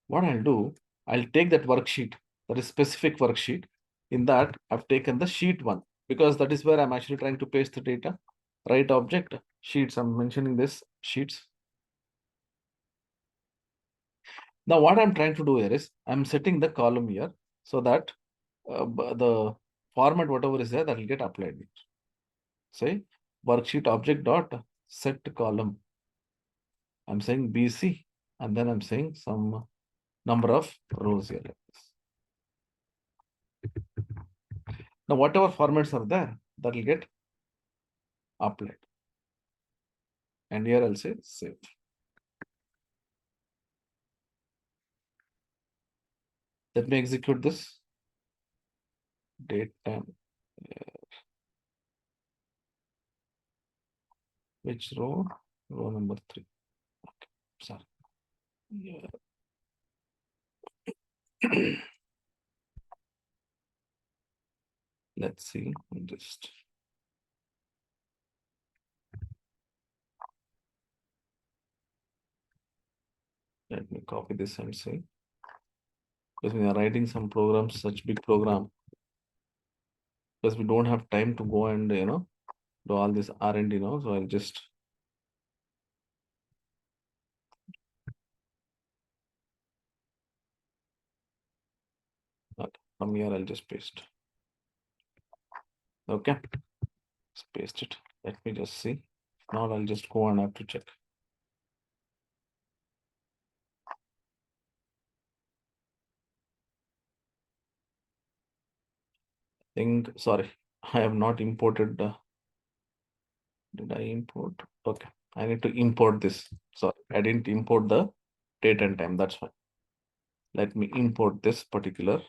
S1: what I'll do, I'll take that worksheet, that is specific worksheet. In that, I've taken the sheet one because that is where I'm actually trying to paste the data. Write object, sheets. I'm mentioning this sheets. Now, what I'm trying to do here is I'm setting the column here so that the format, whatever is there, that will get applied. Say worksheet object dot set column. I'm saying BC, and then I'm saying some number of rows here like this. Now, whatever formats are there, that will get applied. And here I'll say save. Let me execute this. Date time. Which row? Row number 3. Okay, sorry. Yeah. Let's see. Just let me copy this and say, because we are writing some programs, such big program, because we don't have time to go and do all this R&D now. So I'll just from here I'll just paste. Okay, let's paste it. Let me just see. Now I'll just go and have to check. Sorry, I have not imported the. Did I import? Okay, I need to import this. Sorry, I didn't import the date and time. That's fine. Let me import this particular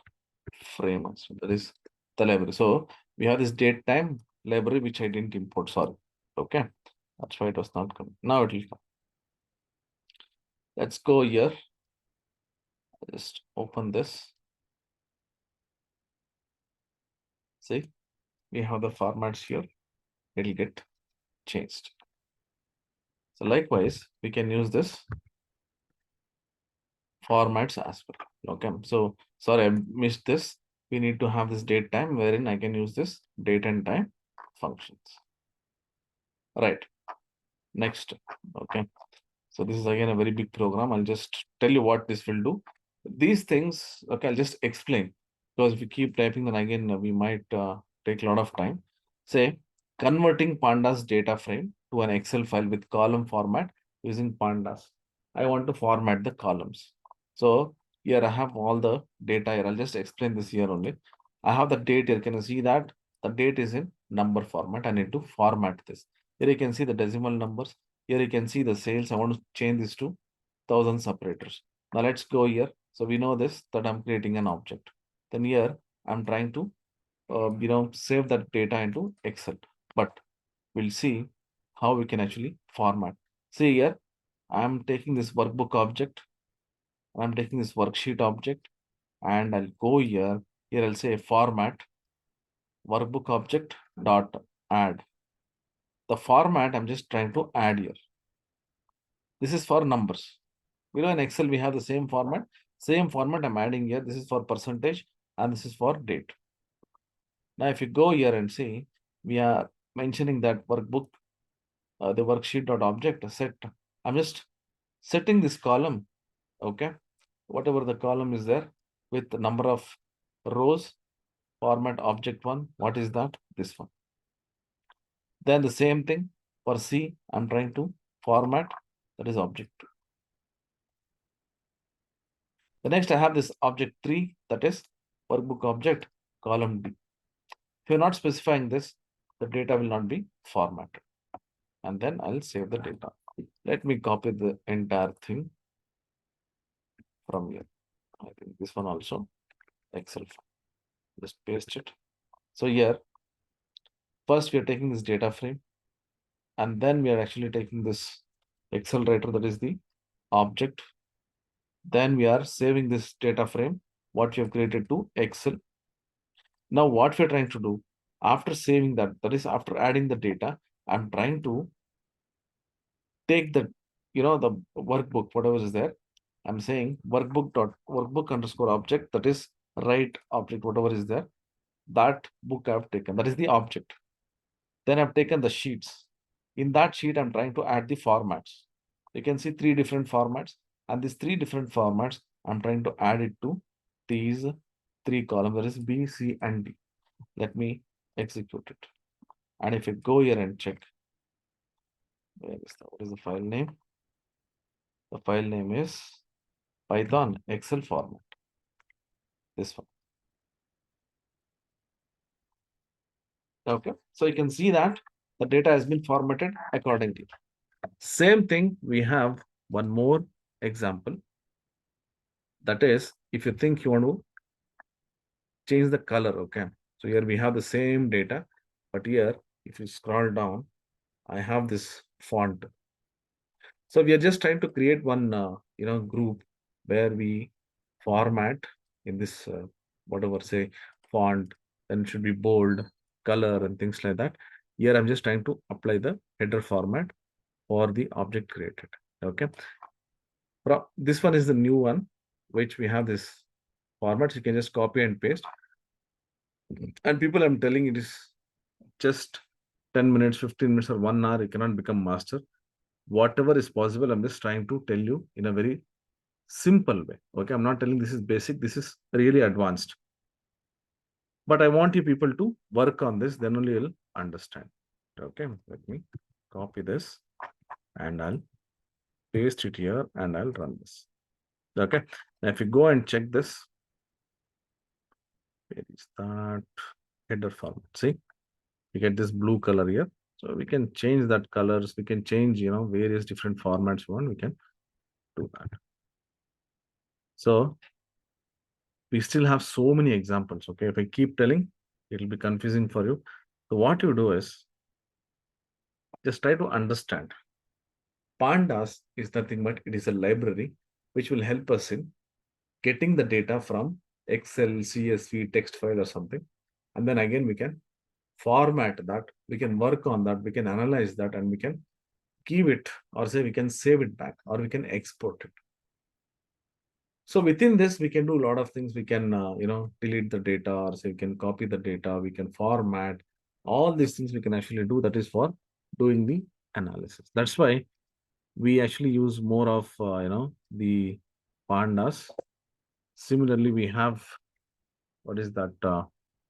S1: frame. So that is the library. So we have this date time library which I didn't import. Sorry. Okay, that's why it was not coming. Now it will come. Let's go here. Just open this. See, we have the formats here. It will get changed. So likewise, we can use this formats as well. Okay, so sorry, I missed this. We need to have this date time wherein I can use this date and time functions. Right. Next. Okay. So this is again a very big program. I'll just tell you what this will do. These things, okay, I'll just explain. Because if we keep typing, then again, we might take a lot of time. Say, converting Pandas data frame to an Excel file with column format using Pandas. I want to format the columns. So here I have all the data here. I'll just explain this here only. I have the date here. Can you see that? The date is in number format. I need to format this. Here you can see the decimal numbers. Here you can see the sales. I want to change this to 1000 separators. Now let's go here. So we know this, that I'm creating an object. Then here I'm trying to, save that data into Excel. But we'll see how we can actually format. See here, I'm taking this workbook object. I'm taking this worksheet object and I'll go here. Here I'll say format. workbook object dot add. The format I'm just trying to add here. This is for numbers. In Excel, we have the same format. Same format I'm adding here. This is for percentage and this is for date. Now, if you go here and see, we are mentioning that workbook, the worksheet dot object set. I'm just setting this column, okay? Whatever the column is there with the number of rows, format object one. What is that? This one. Then the same thing for C, I'm trying to format, that is object two. The next I have this object 3, that is workbook object column D. If you're not specifying this, the data will not be formatted. And then I'll save the data. Let me copy the entire thing from here. I think this one also, Excel. Just paste it. So here, first we are taking this data frame, and then we are actually taking this Excel writer, that is the object. Then we are saving this data frame, what we have created to Excel. Now what we're trying to do, after saving that, that is after adding the data, I'm trying to take the, the workbook, whatever is there. I'm saying workbook underscore object, that is right object, whatever is there. That book I've taken, that is the object. Then I've taken the sheets. In that sheet, I'm trying to add the formats. You can see 3 different formats, and these 3 different formats, I'm trying to add it to these 3 columns, that is B, C, and D. Let me execute it. And if you go here and check, what is the file name? The file name is Python Excel format. This one. Okay, so you can see that the data has been formatted accordingly. Same thing, we have one more example. That is, if you think you want to change the color, okay. So here we have the same data, but here, if you scroll down, I have this font. So we are just trying to create one, group where we format in this, whatever, say, font, then it should be bold, color, and things like that. Here, I'm just trying to apply the header format for the object created, okay. This one is the new one, which we have this formats. You can just copy and paste. And people, I'm telling it is just 10 minutes, 15 minutes, or 1 hour. You cannot become master. Whatever is possible, I'm just trying to tell you in a very simple way. Okay, I'm not telling this is basic. This is really advanced. But I want you people to work on this. Then only you'll understand. Okay, let me copy this and I'll paste it here and I'll run this. Okay, now if you go and check this, where is that header format? See, you get this blue color here. So we can change that colors. We can change, various different formats we want. We can do that. So we still have so many examples. Okay, if I keep telling, it'll be confusing for you. So what you do is just try to understand. Pandas is nothing but it is a library which will help us in getting the data from Excel, CSV, text file, or something. And then again, we can format that, we can work on that, we can analyze that, and we can give it, or say we can save it back, or we can export it. So within this, we can do a lot of things. We can, delete the data, or say we can copy the data, we can format. All these things we can actually do. That is for doing the analysis. That's why we actually use more of, the pandas. Similarly, we have, what is that,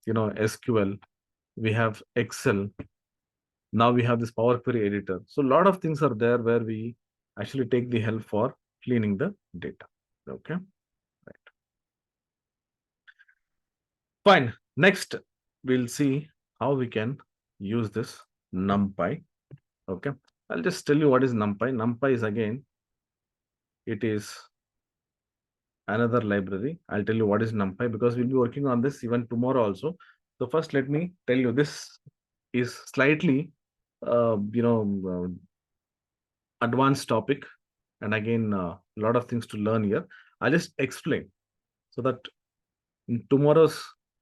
S1: SQL, we have Excel. Now we have this Power Query editor. So a lot of things are there where we actually take the help for cleaning the data. Okay. Right. Fine. Next, we'll see how we can use this Numpy. Okay. I'll just tell you what is Numpy. Numpy is, again, it is another library. I'll tell you what is Numpy because we'll be working on this even tomorrow also. So first, let me tell you, this is slightly, advanced topic. And again, a lot of things to learn here. I'll just explain so that in tomorrow's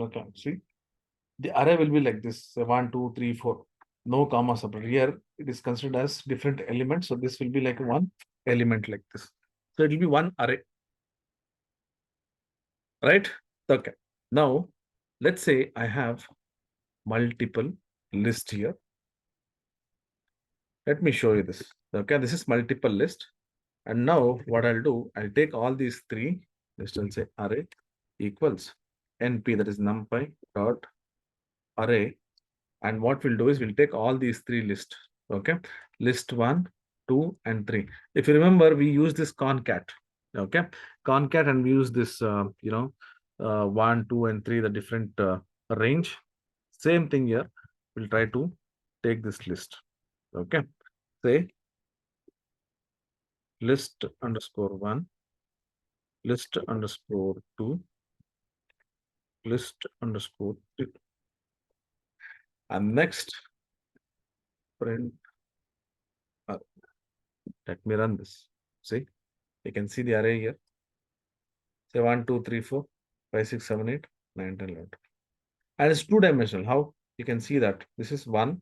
S1: Okay, see, the array will be like this: 1, 2, 3, 4. No comma separate. Here it is considered as different elements, so this will be like one element like this. So it will be one array, right? Okay. Now, let's say I have multiple list here. Let me show you this. Okay, this is multiple list. And now what I'll do, I'll take all these three, just I'll say array equals np, that is numpy dot array. And what we'll do is we'll take all these three lists. Okay, list 1, 2, and 3. If you remember, we use this concat. Okay, concat, and we use this 1, 2, and 3, the different range. Same thing here. We'll try to take this list. Okay, say list underscore 1, list underscore 2, list underscore 3. And next, print. Let me run this. See, you can see the array here. Say 1, 2, 3, 4, 5, 6, 7, 8, 9, 10, 11. And it's two-dimensional. How? You can see that this is 1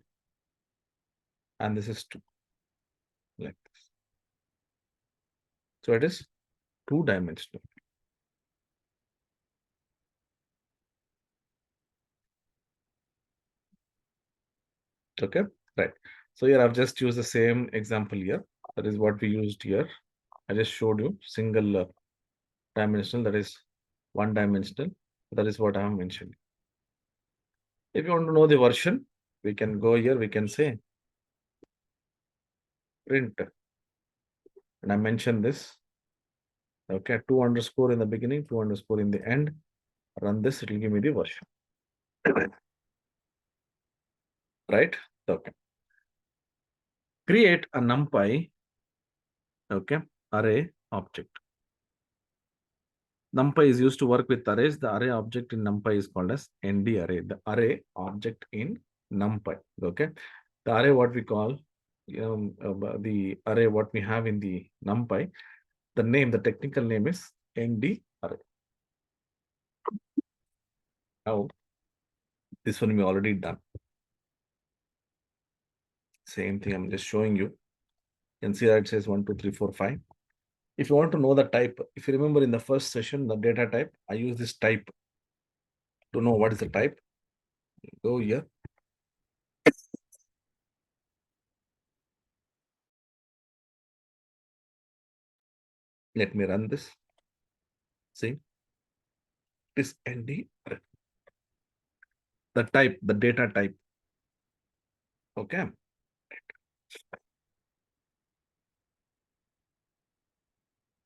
S1: and this is 2. Like this. So it is two-dimensional. Okay, right. So here I've just used the same example here. That is what we used here. I just showed you single dimensional, that is one dimensional. That is what I have mentioned. If you want to know the version, we can go here, we can say print. And I mentioned this. Okay, 2 underscore in the beginning, 2 underscore in the end. Run this, it will give me the version. Right? Okay. Create a numpy, okay, array object. Numpy is used to work with arrays. The array object in Numpy is called as ND array. The array object in Numpy. Okay. The array what we call the array what we have in the Numpy. The name, the technical name is ND array. Now, this one we already done. Same thing. I'm just showing you. You can see that it says 1, 2, 3, 4, 5. If you want to know the type, if you remember in the first session, the data type, I use this type to know what is the type. Go here. Let me run this. See, this ND, the type, the data type. Okay.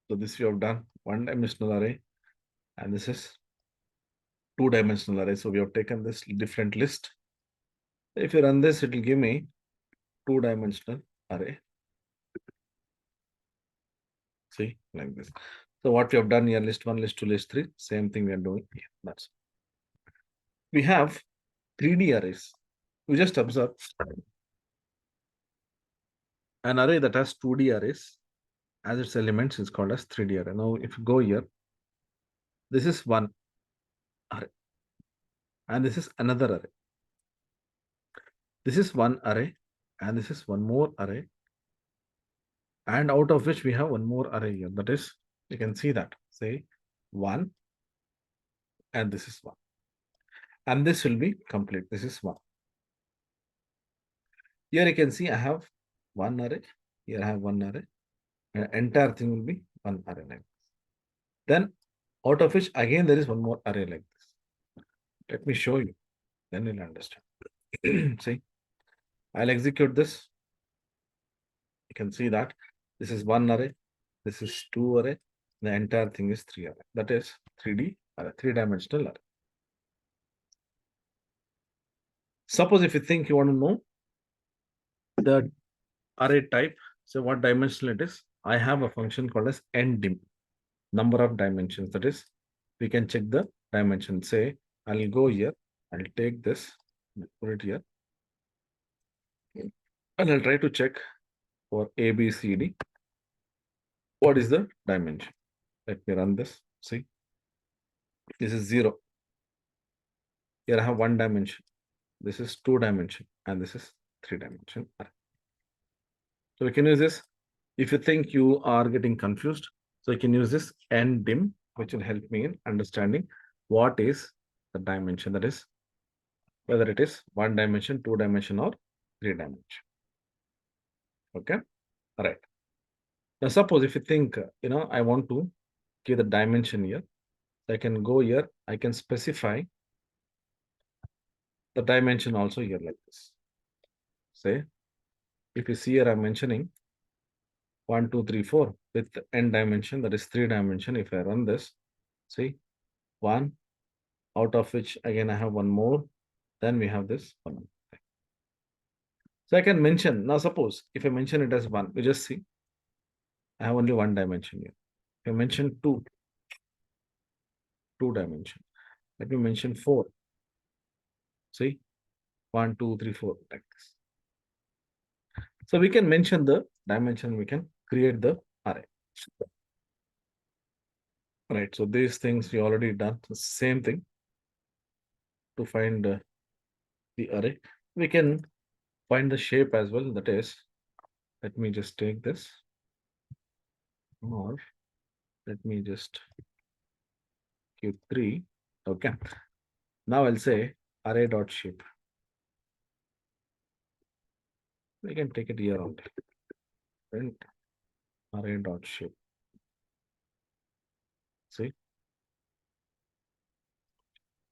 S1: So this we have done one-dimensional array, and this is two-dimensional array. So we have taken this different list. If you run this, it will give me two-dimensional array. See, like this. So what we have done here, list 1, list 2, list 3, same thing we are doing here. That's we have 3D arrays. We just observe an array that has 2D arrays as its elements is called as 3D array. Now, if you go here, this is one array, and this is another array. This is one array, and this is one more array, and out of which we have one more array here. That is, you can see that, say 1, and this is 1. And this will be complete. This is 1. Here you can see I have one array. Here I have one array. Entire thing will be one array like this. Then out of which again there is one more array like this. Let me show you. Then you'll understand. See, I'll execute this. You can see that this is one array. This is two array. The entire thing is 3 array. That is 3D array, 3-dimensional array. Suppose if you think you want to know the array type, so what dimensional it is, I have a function called as ndim, number of dimensions. That is, we can check the dimension. Say, I'll go here, I'll take this, put it here, and I'll try to check for A, B, C, D. What is the dimension? Let me run this. See, this is 0. Here I have one dimension. This is two dimension, and this is three dimension array. So we can use this. If you think you are getting confused, so you can use this ndim, which will help me in understanding what is the dimension, that is whether it is one dimension, two dimension, or three dimension. Okay, all right. Now suppose if you think, I want to give the dimension here, I can go here, I can specify the dimension also here like this. Say, if you see here, I'm mentioning 1, 2, 3, 4 with n dimension, that is three dimension. If I run this, see, one, out of which again I have one more, then we have this one. So I can mention, now suppose if I mention it as one, we just see, I have only one dimension here. If I mention two dimension. Let me mention four. See, 1, 2, 3, 4, like this. So we can mention the dimension, we can create the array. Right, so these things we already done. The same thing to find the array. We can find the shape as well. That is, let me just take this, or let me just give 3. Okay. Now I'll say array dot shape. We can take it here only. Print array dot shape. See,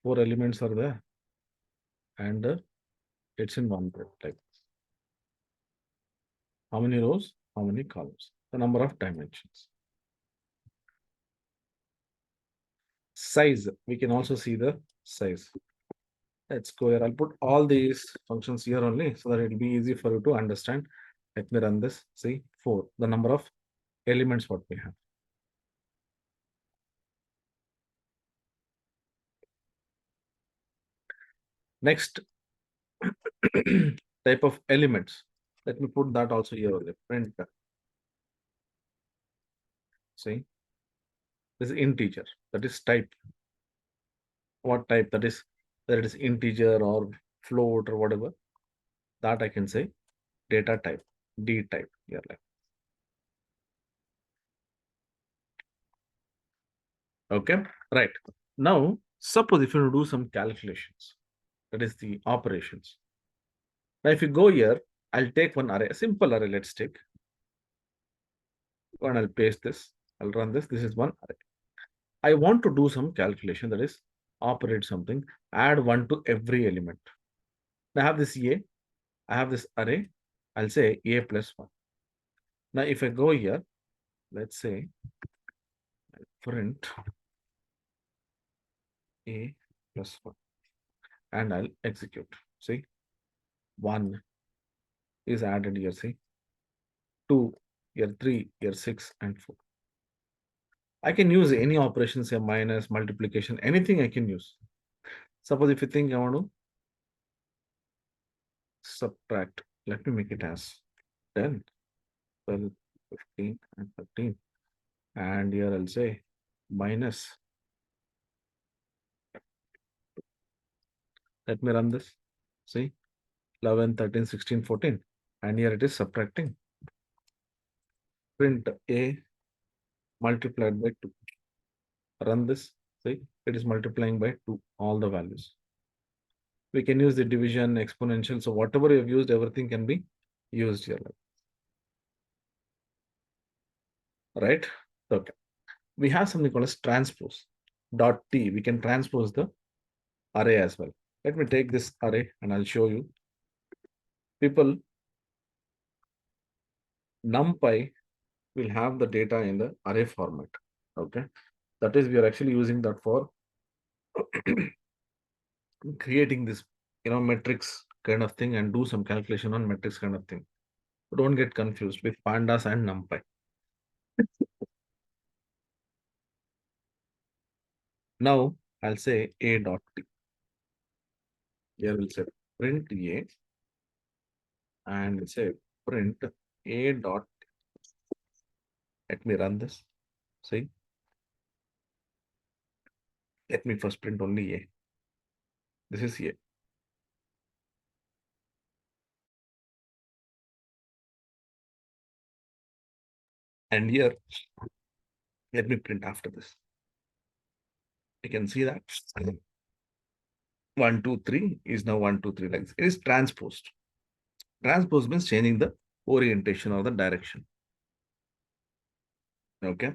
S1: 4 elements are there, and it's in one group. Like how many rows, how many columns, the number of dimensions. Size, we can also see the size. Let's go here. I'll put all these functions here only so that it'll be easy for you to understand. Let me run this. See, 4, the number of elements what we have. Next type of elements. Let me put that also here only. Print. See, this is integer. That is type. What type? That is, whether it is integer or float or whatever. That I can say data type, D type here. Like. Okay, right. Now, suppose if you do some calculations, that is the operations. Now, if you go here, I'll take one array, a simple array, let's take. And I'll paste this. I'll run this. This is one array. I want to do some calculation, that is operate something, add 1 to every element. I have this A, I have this array. I'll say A plus 1. Now, if I go here, let's say print A plus 1, and I'll execute. See, 1 is added here, see, 2, here 3, here 6, and 4. I can use any operations, here minus, multiplication, anything I can use. Suppose if you think I want to subtract, let me make it as 10, 12, 15, and 13. And here I'll say minus. Let me run this. See, 11, 13, 16, 14. And here it is subtracting. Print A multiplied by 2. Run this. See, it is multiplying by 2, all the values. We can use the division, exponential. So whatever you've used, everything can be used here. Right? Okay. We have something called as transpose. Dot T. We can transpose the array as well. Let me take this array and I'll show you. People, Numpy will have the data in the array format. Okay. That is, we are actually using that for creating this, metrics kind of thing and do some calculation on metrics kind of thing. Don't get confused with Pandas and Numpy. Now I'll say A dot T. Here we'll say print A and we'll say print A dot. Let me run this. See, let me first print only A. This is A. And here, let me print after this. You can see that 1, 2, 3 is now 1, 2, 3 like this. It is transposed. Transpose means changing the orientation or the direction. Okay.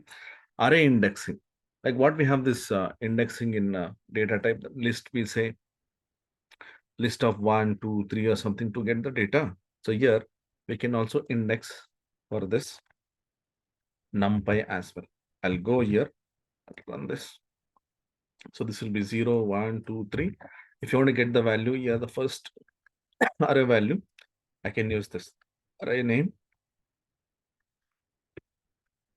S1: Array indexing. Like what we have this indexing in data type list, we say list of 1, 2, 3 or something to get the data. So here we can also index for this numpy as well. I'll go here, run this. So this will be 0, 1, 2, 3. If you want to get the value here, the first array value, I can use this array name,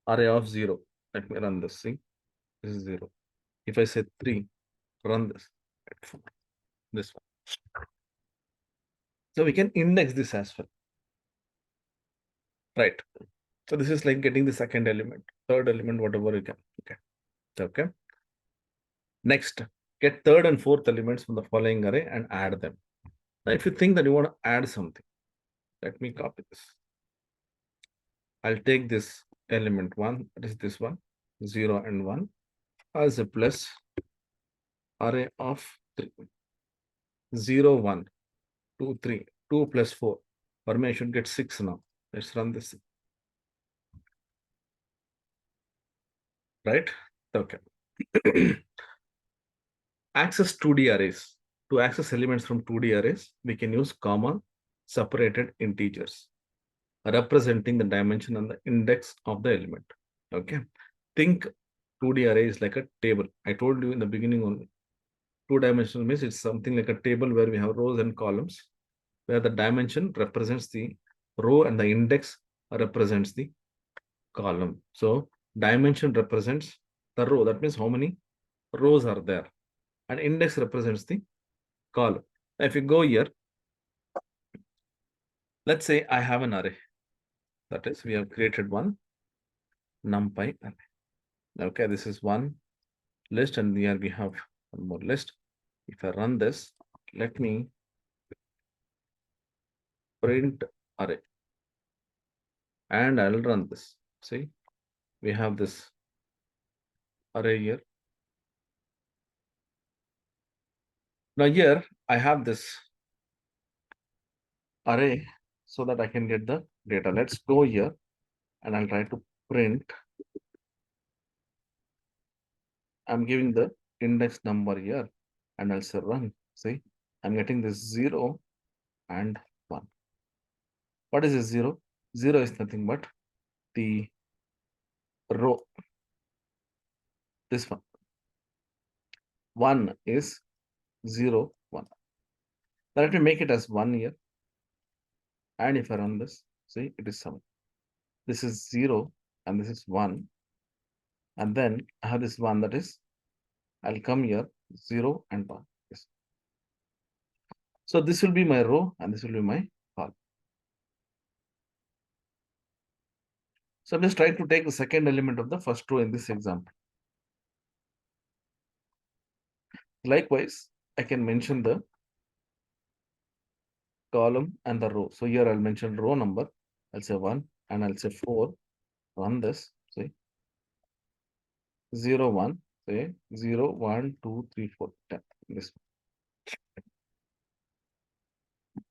S1: array of 0. Let me run this. See, this is 0. If I say 3, run this. This one. So we can index this as well. Right. So this is like getting the second element, third element, whatever you can. Okay. Okay. Next, get third and fourth elements from the following array and add them. Now, if you think that you want to add something, let me copy this. I'll take this element 1, that is this one, 0 and 1, as a plus array of 3. 0, 1, 2, 3, 2 plus 4. For me, I should get 6 now. Let's run this. Right? Okay. Access 2D arrays. To access elements from 2D arrays, we can use comma separated integers representing the dimension and the index of the element. Okay. Think 2D array is like a table. I told you in the beginning only. Two-dimensional means it's something like a table where we have rows and columns, where the dimension represents the row and the index represents the column. So dimension represents the row. That means how many rows are there. And index represents the column. Now, if you go here, let's say I have an array. That is, we have created one numpy array. Okay, this is one list, and here we have one more list. If I run this, let me print array, and I'll run this. See, we have this array here. Now here I have this array so that I can get the data. Let's go here, and I'll try to print. I'm giving the index number here, and I'll say run. See, I'm getting this 0 and 1. What is this 0? 0 is nothing but the row. This one. 1 is 0, 1. Now let me make it as 1 here. And if I run this, see, it is 7. This is 0 and this is 1. And then I have this 1, that is, I'll come here, 0 and 1. Yes. So this will be my row and this will be my column. So I'm just trying to take the second element of the first row in this example. Likewise, I can mention the column and the row. So here I'll mention row number. I'll say 1 and I'll say 4. Run this. See, 0, 1. Say 0, 1, 2, 3, 4, 10. This one.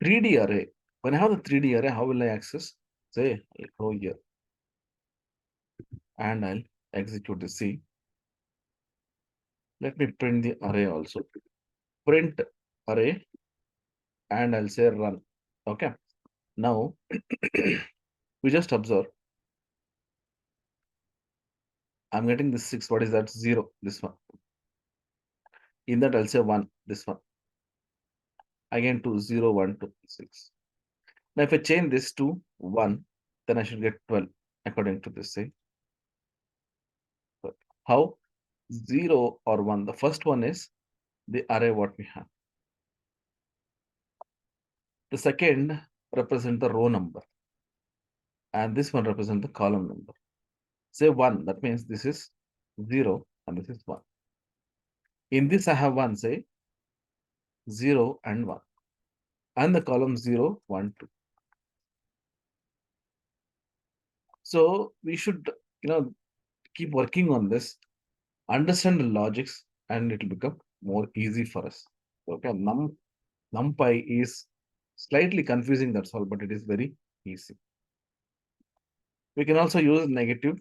S1: 3D array. When I have the 3D array, how will I access? Say, I'll go here and I'll execute the C. Let me print the array also. Print array and I'll say run. Okay. Now, we just observe. I'm getting this 6. What is that? 0. This one. In that, I'll say 1. This one. Again, 2, 0, 1, 2, 6. Now, if I change this to 1, then I should get 12 according to this. Say, how? 0 or 1. The first one is the array what we have. The second represent the row number. And this one represent the column number. Say 1, that means this is 0 and this is 1. In this, I have one, say 0 and 1, and the column 0, 1, 2. So we should, keep working on this, understand the logics, and it will become more easy for us. Okay, NumPy is slightly confusing, that's all, but it is very easy. We can also use negative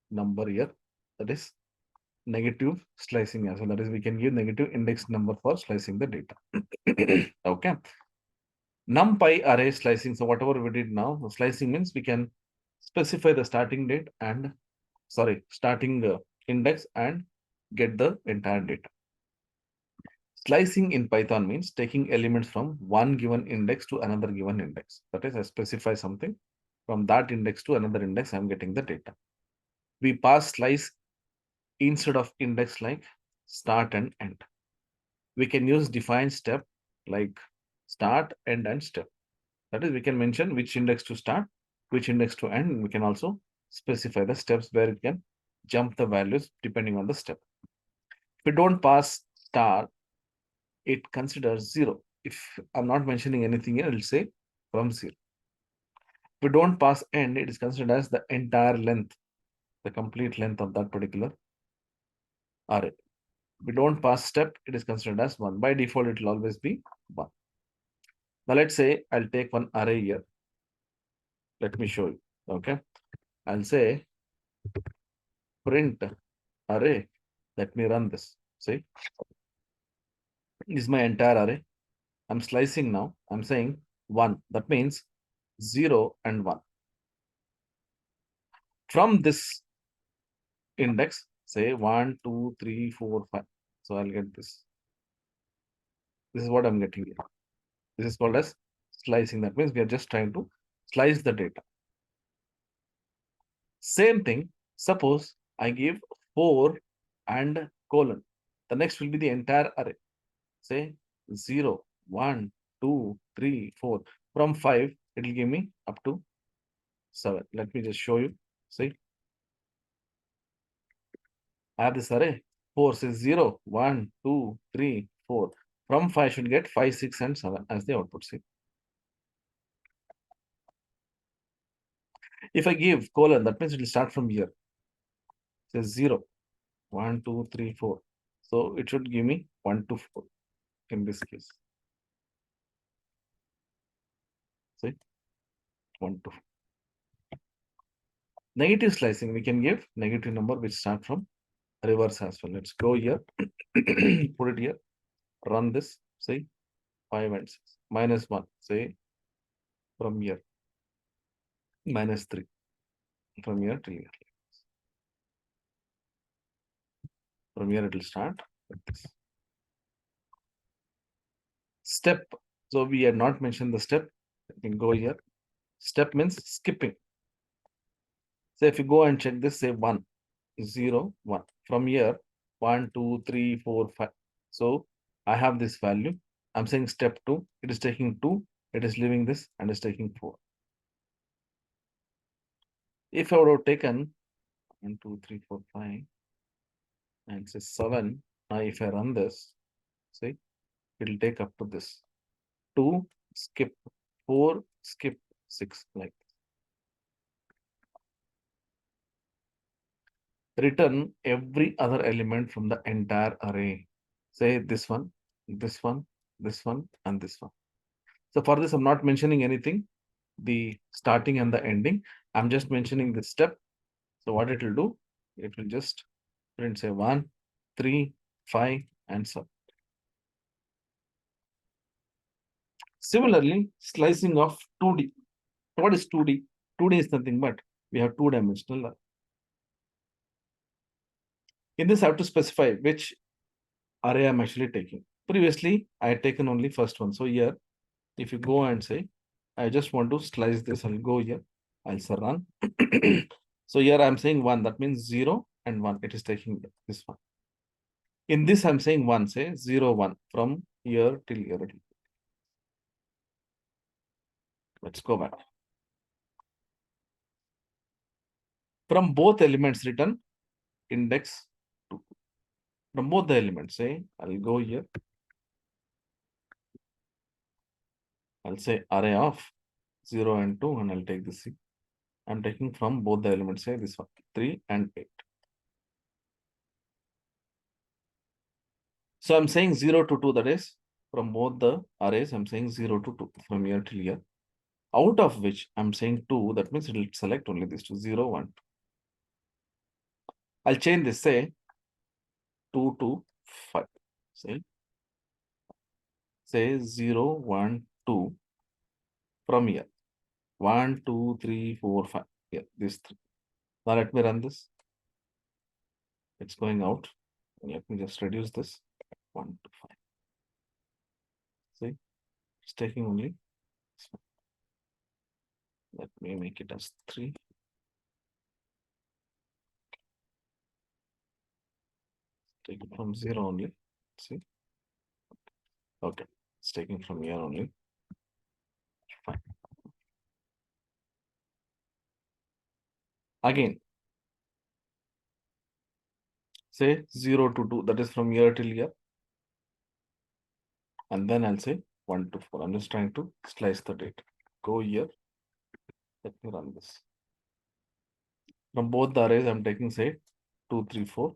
S1: number here, that is negative slicing as well. That is, we can give negative index number for slicing the data. Okay. NumPy array slicing. So whatever we did now, slicing means we can specify the starting date and starting index and get the entire data. Slicing in Python means taking elements from one given index to another given index. That is, I specify something from that index to another index, I'm getting the data. We pass slice instead of index like start and end. We can use define step like start, end, and step. That is, we can mention which index to start, which index to end. We can also specify the steps where it can jump the values depending on the step. If we don't pass star, it considers 0. If I'm not mentioning anything here, it'll say from 0. If we don't pass end, it is considered as the entire length, the complete length of that particular array. If we don't pass step, it is considered as 1. By default, it will always be 1. Now let's say I'll take one array here. Let me show you. Okay. I'll say print array. Let me run this. See, this is my entire array. I'm slicing now. I'm saying 1. That means 0 and 1. From this index, say 1, 2, 3, 4, 5. So I'll get this. This is what I'm getting here. This is called as slicing. That means we are just trying to slice the data. Same thing. Suppose I give 4 and colon. The next will be the entire array. Say 0, 1, 2, 3, 4. From 5, it will give me up to 7. Let me just show you. See, I have this array. 4 says 0, 1, 2, 3, 4. From 5 should get 5, 6, and 7 as the output. See, if I give colon, that means it will start from here. It says 0, 1, 2, 3, 4. So it should give me 1 to 4 in this case. See, 1 to 4. Negative slicing, we can give negative number which start from reverse as well. Let's go here, put it here, run this, say 5 and 6, minus 1, say from here, minus 3, from here till here. From here it will start with this. Step, so we had not mentioned the step. Let me go here. Step means skipping. So if you go and check this, say 1, 0, 1. From here, 1, 2, 3, 4, 5. So I have this value. I'm saying step 2. It is taking 2. It is leaving this and is taking 4. If I would have taken 1, 2, 3, 4, 5, and say 7, now if I run this, see, it will take up to this. 2, skip, 4, skip, 6, like return every other element from the entire array. Say this one, this one, this one, and this one. So for this, I'm not mentioning anything, the starting and the ending. I'm just mentioning the step. So what it will do, it will just print say 1, 3, 5, and so. Similarly, slicing of 2D. What is 2D? 2D is nothing but we have two-dimensional. In this, I have to specify which array I'm actually taking. Previously, I had taken only first one. So here, if you go and say, I just want to slice this, I'll go here, I'll say run. So here I'm saying 1, that means 0 and 1. It is taking this one. In this, I'm saying 1, say 0, 1 from here till here. Let's go back. From both elements, return index 2. from both the elements. Say, I'll go here. I'll say array of 0 and 2, and I'll take this C. I'm taking from both the elements, say this one, 3 and 8. So I'm saying 0 to 2, that is from both the arrays, I'm saying 0 to 2 from here till here. Out of which I'm saying 2, that means it will select only these two, 0, 1, 2. I'll change this, say 2 to 5. Say 0, 1, 2 from here. 1, 2, 3, 4, 5. Yeah, these three. Now let me run this. It's going out. Let me just reduce this. 1 to 5. See, it's taking only. Let me make it as 3. Take it from 0 only. See? Okay. It's taking from here only. Fine. Again. Say 0 to 2. That is from here till here. And then I'll say 1 to 4. I'm just trying to slice the date. Go here. Let me run this. From both the arrays, I'm taking, say, 2, 3, 4,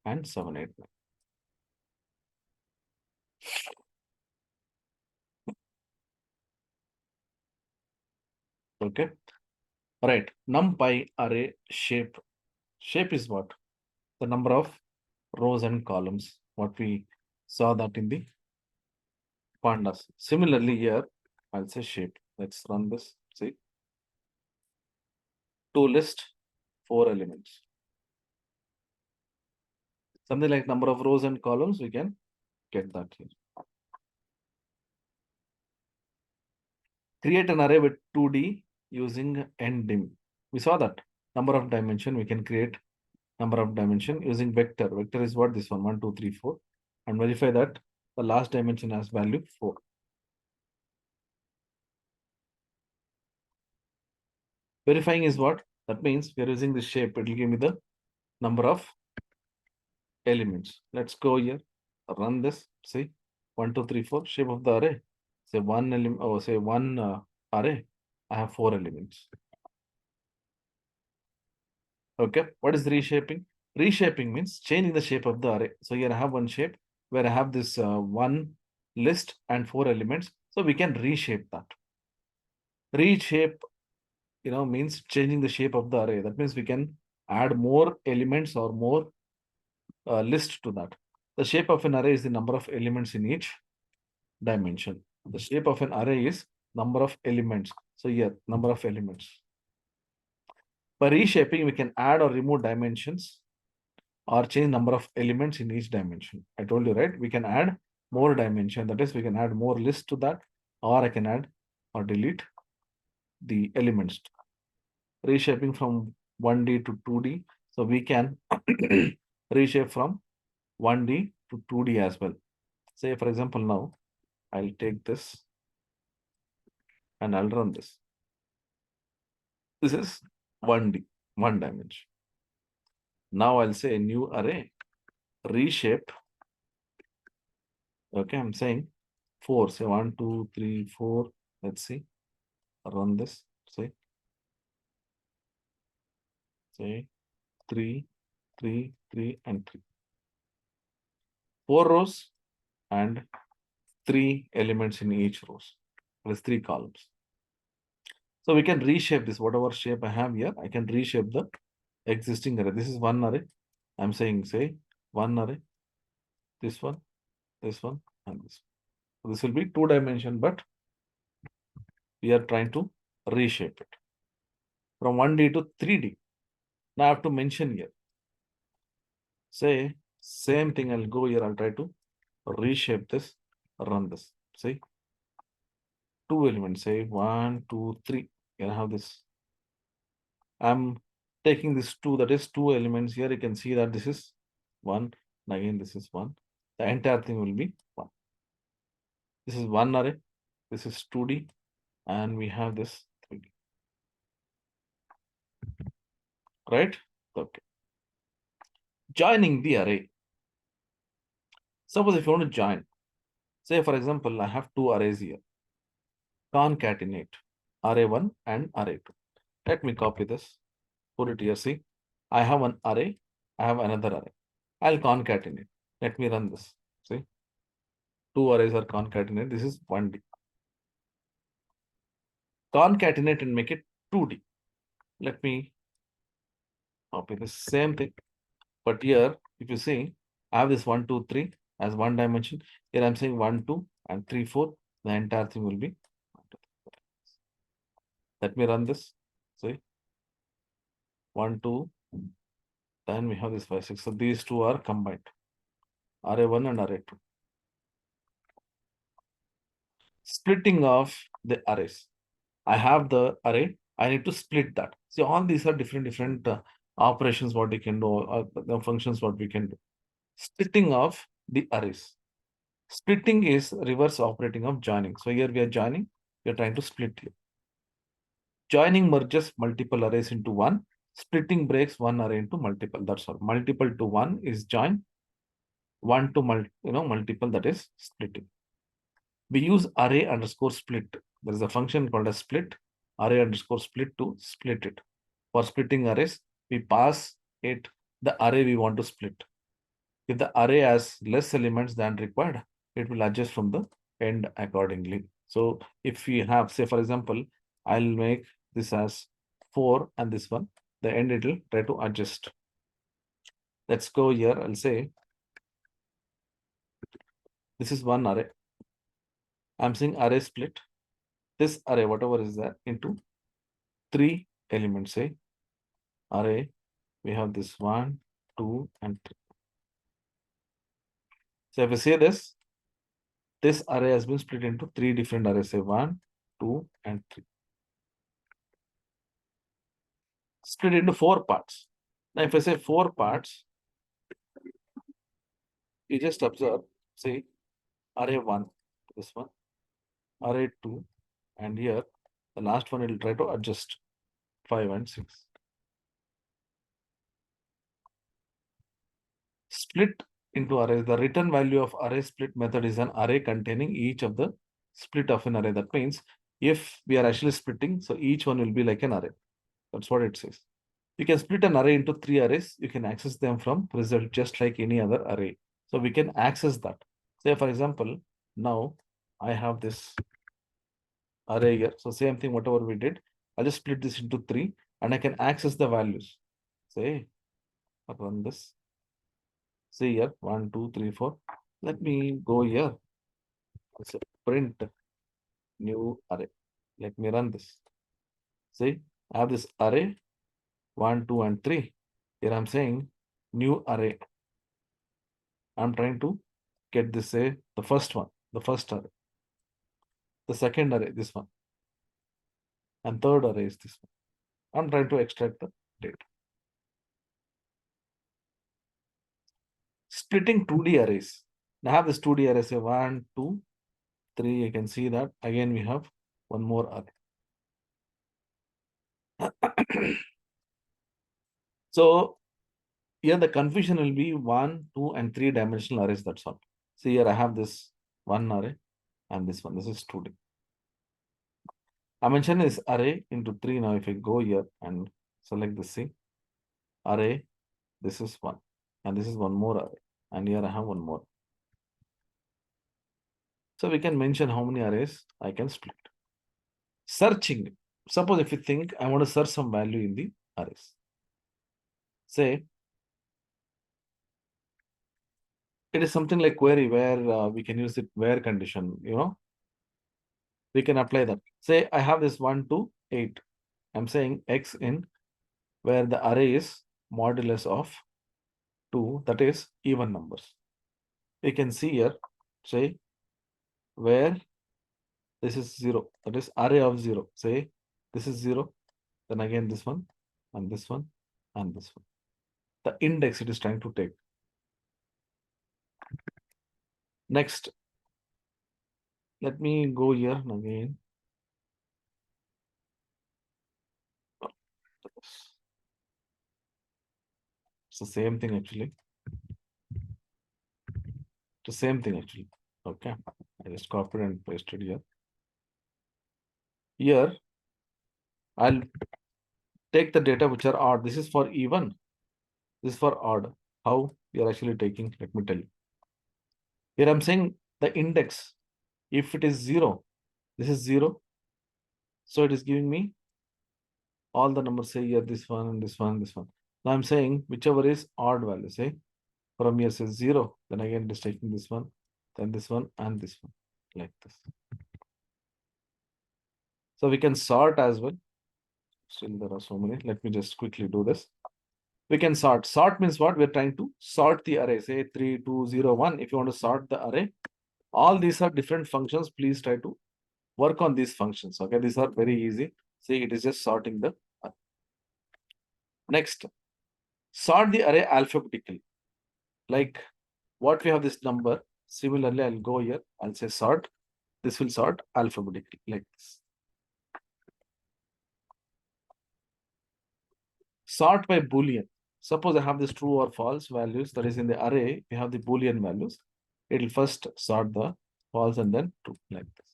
S1: and 7, 8, 9. Okay. All right. Numpy array shape. Shape is what? The number of rows and columns. What we saw that in the pandas. Similarly, here, I'll say shape. Let's run this. See. To list 4 elements. Something like number of rows and columns, we can get that here. Create an array with 2D using ndim. We saw that. Number of dimension, we can create number of dimension using vector. Vector is what? This one, 1, 2, 3, 4. And verify that the last dimension has value 4. Verifying is what? That means we are using the shape. It will give me the number of elements. Let's go here. Run this. See, 1, 2, 3, 4. Shape of the array. Say one element, or say one array. I have 4 elements. Okay. What is reshaping? Reshaping means changing the shape of the array. So here I have one shape where I have this one list and 4 elements. So we can reshape that. Reshape, means changing the shape of the array. That means we can add more elements or more list to that. The shape of an array is the number of elements in each dimension. The shape of an array is number of elements. So here, number of elements. By reshaping, we can add or remove dimensions or change number of elements in each dimension. I told you, right? We can add more dimension. That is, we can add more list to that, or I can add or delete the elements. Reshaping from 1D to 2D. So we can reshape from 1D to 2D as well. Say, for example, now I'll take this and I'll run this. This is 1D, 1 dimension. Now I'll say a new array, reshape. Okay, I'm saying 4. Say 1, 2, 3, 4. Let's see. Run this. Say 3, 3, 3, and 3. 4 rows and 3 elements in each rows. Plus 3 columns. So we can reshape this. Whatever shape I have here, I can reshape the existing array. This is one array. I'm saying, say, one array. This one, and this one. So this will be 2 dimension, but we are trying to reshape it from 1D to 3D. Now I have to mention here. Say, same thing. I'll go here. I'll try to reshape this, run this. See, 2 elements. Say 1, 2, 3. You have this. I'm taking this 2, that is 2 elements here. You can see that this is 1. And again, this is 1. The entire thing will be 1. This is one array. This is 2D. And we have this 3D. Right? Okay. Joining the array. Suppose if you want to join, say for example, I have two arrays here. Concatenate array1 and array2. Let me copy this, put it here. See, I have one array, I have another array. I'll concatenate. Let me run this. See, two arrays are concatenated. This is 1D. Concatenate and make it 2D. Let me copy the same thing. But here, if you see, I have this 1, 2, 3 as one dimension. Here I'm saying 1, 2, and 3, 4. The entire thing will be. Let me run this. See, 1, 2. Then we have this 5, 6. So these two are combined. Array1 and array2. Splitting of the arrays. I have the array. I need to split that. See, all these are different operations what we can do, or the functions what we can do. Splitting of the arrays. Splitting is reverse operating of joining. So here we are joining. We are trying to split here. Joining merges multiple arrays into one. Splitting breaks one array into multiple. That's all. Multiple to one is join. One to multiple, that is splitting. We use array underscore split. There is a function called as split. Array underscore split to split it. For splitting arrays, we pass it the array we want to split. If the array has less elements than required, it will adjust from the end accordingly. So if we have, say for example, I'll make this as 4 and this one, the end it will try to adjust. Let's go here. I'll say this is one array. I'm saying array split. This array, whatever is there, into 3 elements. Say array, we have this 1, 2, and 3. So if we say this array has been split into 3 different arrays. Say 1, 2, and 3. Split into 4 parts. Now, if I say 4 parts, you just observe, say, array 1, this one, array 2, and here, the last one, it will try to adjust 5 and 6. Split into arrays. The return value of array split method is an array containing each of the split of an array. That means if we are actually splitting, so each one will be like an array. That's what it says. You can split an array into 3 arrays. You can access them from result just like any other array. So we can access that. Say, for example, now I have this array here. So same thing, whatever we did, I'll just split this into 3 and I can access the values. Say, I'll run this. See here, 1, 2, 3, 4. Let me go here. Let's say print new array. Let me run this. See, I have this array 1, 2, and 3. Here I'm saying new array. I'm trying to get this, say, the first one, the first array. The second array, this one. And third array is this one. I'm trying to extract the data. Splitting 2D arrays. Now I have this 2D array, say 1, 2, 3. You can see that. Again, we have one more array. So here the confusion will be 1, 2, and 3 dimensional arrays. That's all. See here, I have this one array and this one. This is 2D. I mentioned this array into 3. Now, if I go here and select the C array, this is 1, and this is one more array, and here I have one more. So we can mention how many arrays I can split. Searching. Suppose if you think I want to search some value in the arrays. Say, it is something like query where we can use it where condition, we can apply that. Say I have this 1 to 8. I'm saying X in where the array is modulus of 2, that is even numbers. We can see here, say where this is 0, that is array of 0. Say this is 0, then again this one, and this one, and this one. The index it is trying to take. Next, let me go here and again. It's the same thing actually. The same thing actually. Okay. I just copied and pasted here. Here, I'll take the data which are odd. This is for even. This is for odd. How we are actually taking, let me tell you. Here I'm saying the index. If it is 0, this is 0. So it is giving me all the numbers, say here, this one and this one, and this one. Now I'm saying whichever is odd value, say from here says 0, then again it is taking this one, then this one, and this one, like this. So we can sort as well. Still, there are so many. Let me just quickly do this. We can sort. Sort means what? We're trying to sort the array. Say 3, 2, 0, 1. If you want to sort the array, all these are different functions. Please try to work on these functions. Okay, these are very easy. See, it is just sorting the array. Next, sort the array alphabetically. Like what we have this number. Similarly, I'll go here. I'll say sort. This will sort alphabetically like this. Sort by Boolean. Suppose I have this true or false values that is in the array. We have the Boolean values. It will first sort the false and then true like this.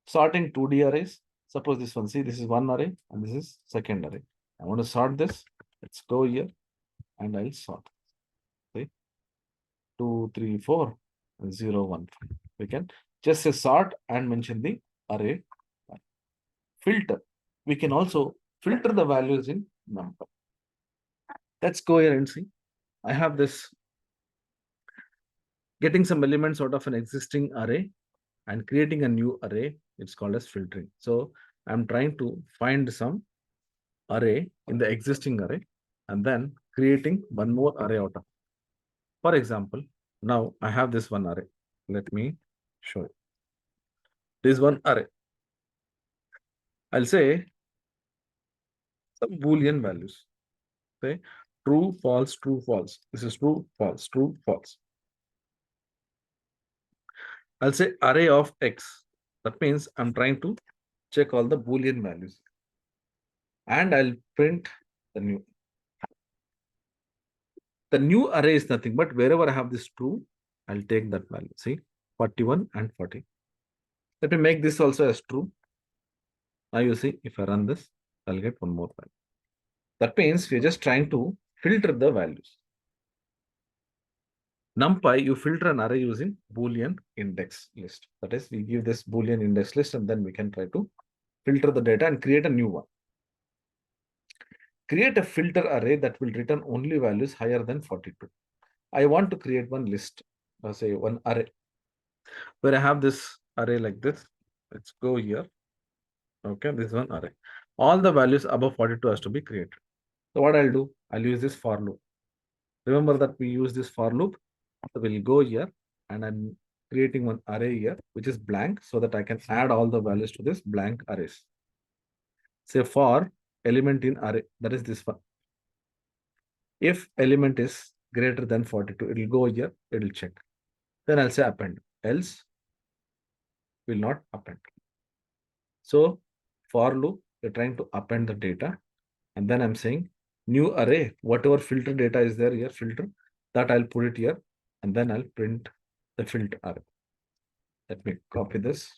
S1: Sorting 2D arrays. Suppose this one, see, this is one array and this is second array. I want to sort this. Let's go here and I'll sort. See, 2, 3, 4, 0, 1, 5. We can just say sort and mention the array. Filter. We can also filter the values in Numpy. Let's go here and see. I have this getting some elements out of an existing array and creating a new array. It's called as filtering. So I'm trying to find some array in the existing array and then creating one more array out of it. For example, now I have this one array. Let me show you. This one array. I'll say some Boolean values. Say true, false, true, false. This is true, false, true, false. I'll say array of X. That means I'm trying to check all the Boolean values. And I'll print the new. The new array is nothing but wherever I have this true, I'll take that value. See, 41 and 40. Let me make this also as true. Now you see, if I run this, I'll get one more value. That means we're just trying to filter the values. Numpy, you filter an array using Boolean index list. That is, we give this Boolean index list and then we can try to filter the data and create a new one. Create a filter array that will return only values higher than 42. I want to create one list, say one array, where I have this array like this. Let's go here. Okay, this one array. All the values above 42 has to be created. So what I'll do, I'll use this for loop. Remember that we use this for loop. So we'll go here and I'm creating one array here, which is blank, so that I can add all the values to this blank arrays. Say for element in array, that is this one. If element is greater than 42, it will go here, it will check. Then I'll say append, else will not append. So for loop, we're trying to append the data. And then I'm saying new array, whatever filter data is there here, filter, that I'll put it here. And then I'll print the filter array. Let me copy this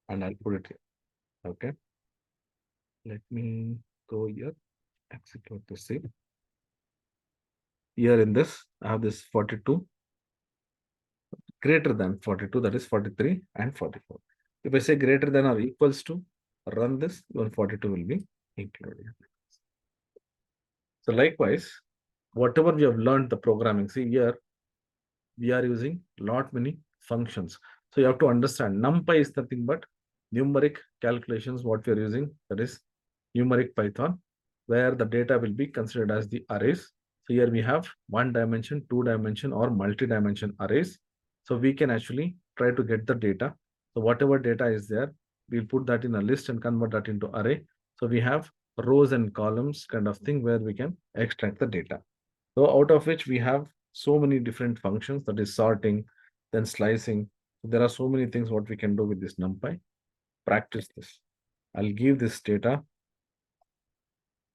S1: and I'll put it here. Okay. Let me go here, execute this thing. Here in this, I have this 42 greater than 42, that is 43 and 44. If I say greater than or equals to, run this, 142 will be included. So likewise, whatever we have learned the programming, see here, we are using lot many functions. So you have to understand NumPy is nothing but numeric calculations, what we are using, that is numeric Python, where the data will be considered as the arrays. So here we have 1 dimension, 2 dimension or multi-dimension arrays. So we can actually try to get the data. So whatever data is there, we'll put that in a list and convert that into array. So we have rows and columns kind of thing where we can extract the data. So out of which we have so many different functions, that is sorting, then slicing. There are so many things what we can do with this NumPy. Practice this. I'll give this data,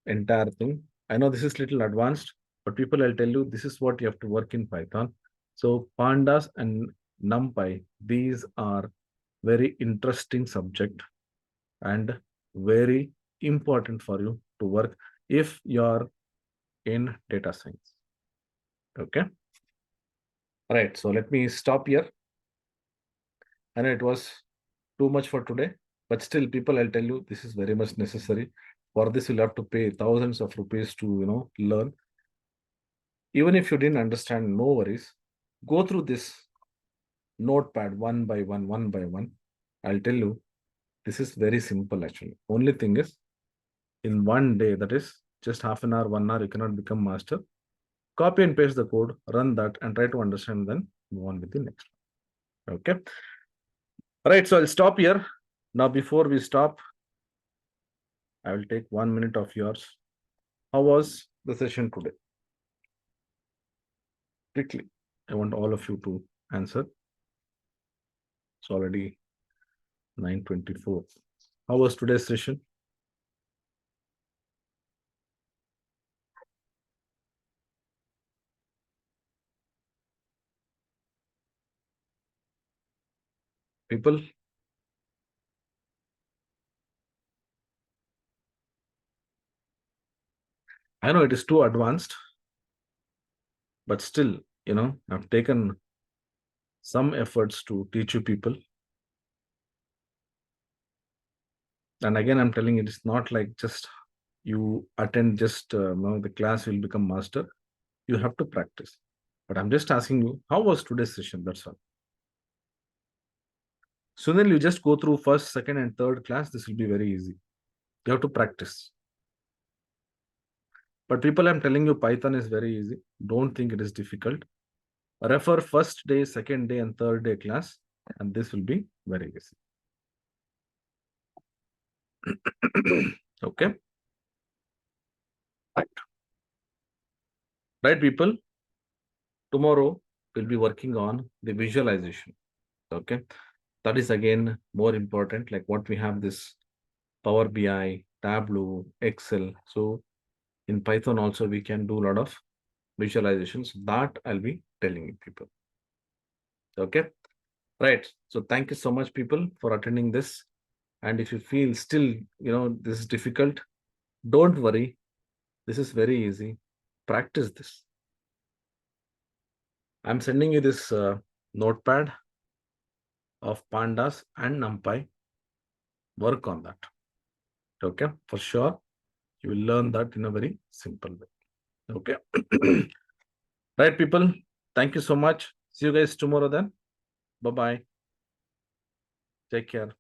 S1: entire thing. I know this is little advanced, but people, I'll tell you, this is what you have to work in Python. So Pandas and Numpy, these are very interesting subject and very important for you to work if you're in data science. Okay. All right. So let me stop here. I know it was too much for today, but still, people, I'll tell you, this is very much necessary. For this, you'll have to pay thousands of rupees to learn. Even if you didn't understand, no worries. Go through this notepad one by one. I'll tell you, this is very simple actually. Only thing is, in one day, that is just half an hour, 1 hour, you cannot become master. Copy and paste the code, run that, and try to understand, then move on with the next one. Okay. All right. So I'll stop here. Now, before we stop, I will take 1 minute of yours. How was the session today? Quickly, I want all of you to answer. It's already 9:24. How was today's session? People, I know it is too advanced, but still, I've taken some efforts to teach you people. And again, I'm telling you, it's not like just you attend just the class, you'll become master. You have to practice. But I'm just asking you, how was today's session? That's all. Sunil, you just go through first, second, and third class. This will be very easy. You have to practice. But people, I'm telling you, Python is very easy. Don't think it is difficult. Refer first day, second day, and third day class, and this will be very easy. Okay. Right. Right, people. Tomorrow we'll be working on the visualization. Okay. That is again more important. Like what we have this Power BI, Tableau, Excel. So in Python also we can do a lot of visualizations. That I'll be telling you people. Okay. Right. So thank you so much, people, for attending this. And if you feel still, this is difficult, don't worry. This is very easy. Practice this. I'm sending you this notepad of Pandas and Numpy. Work on that. Okay. For sure. You will learn that in a very simple way. Okay. Right, people. Thank you so much. See you guys tomorrow then. Bye-bye. Take care.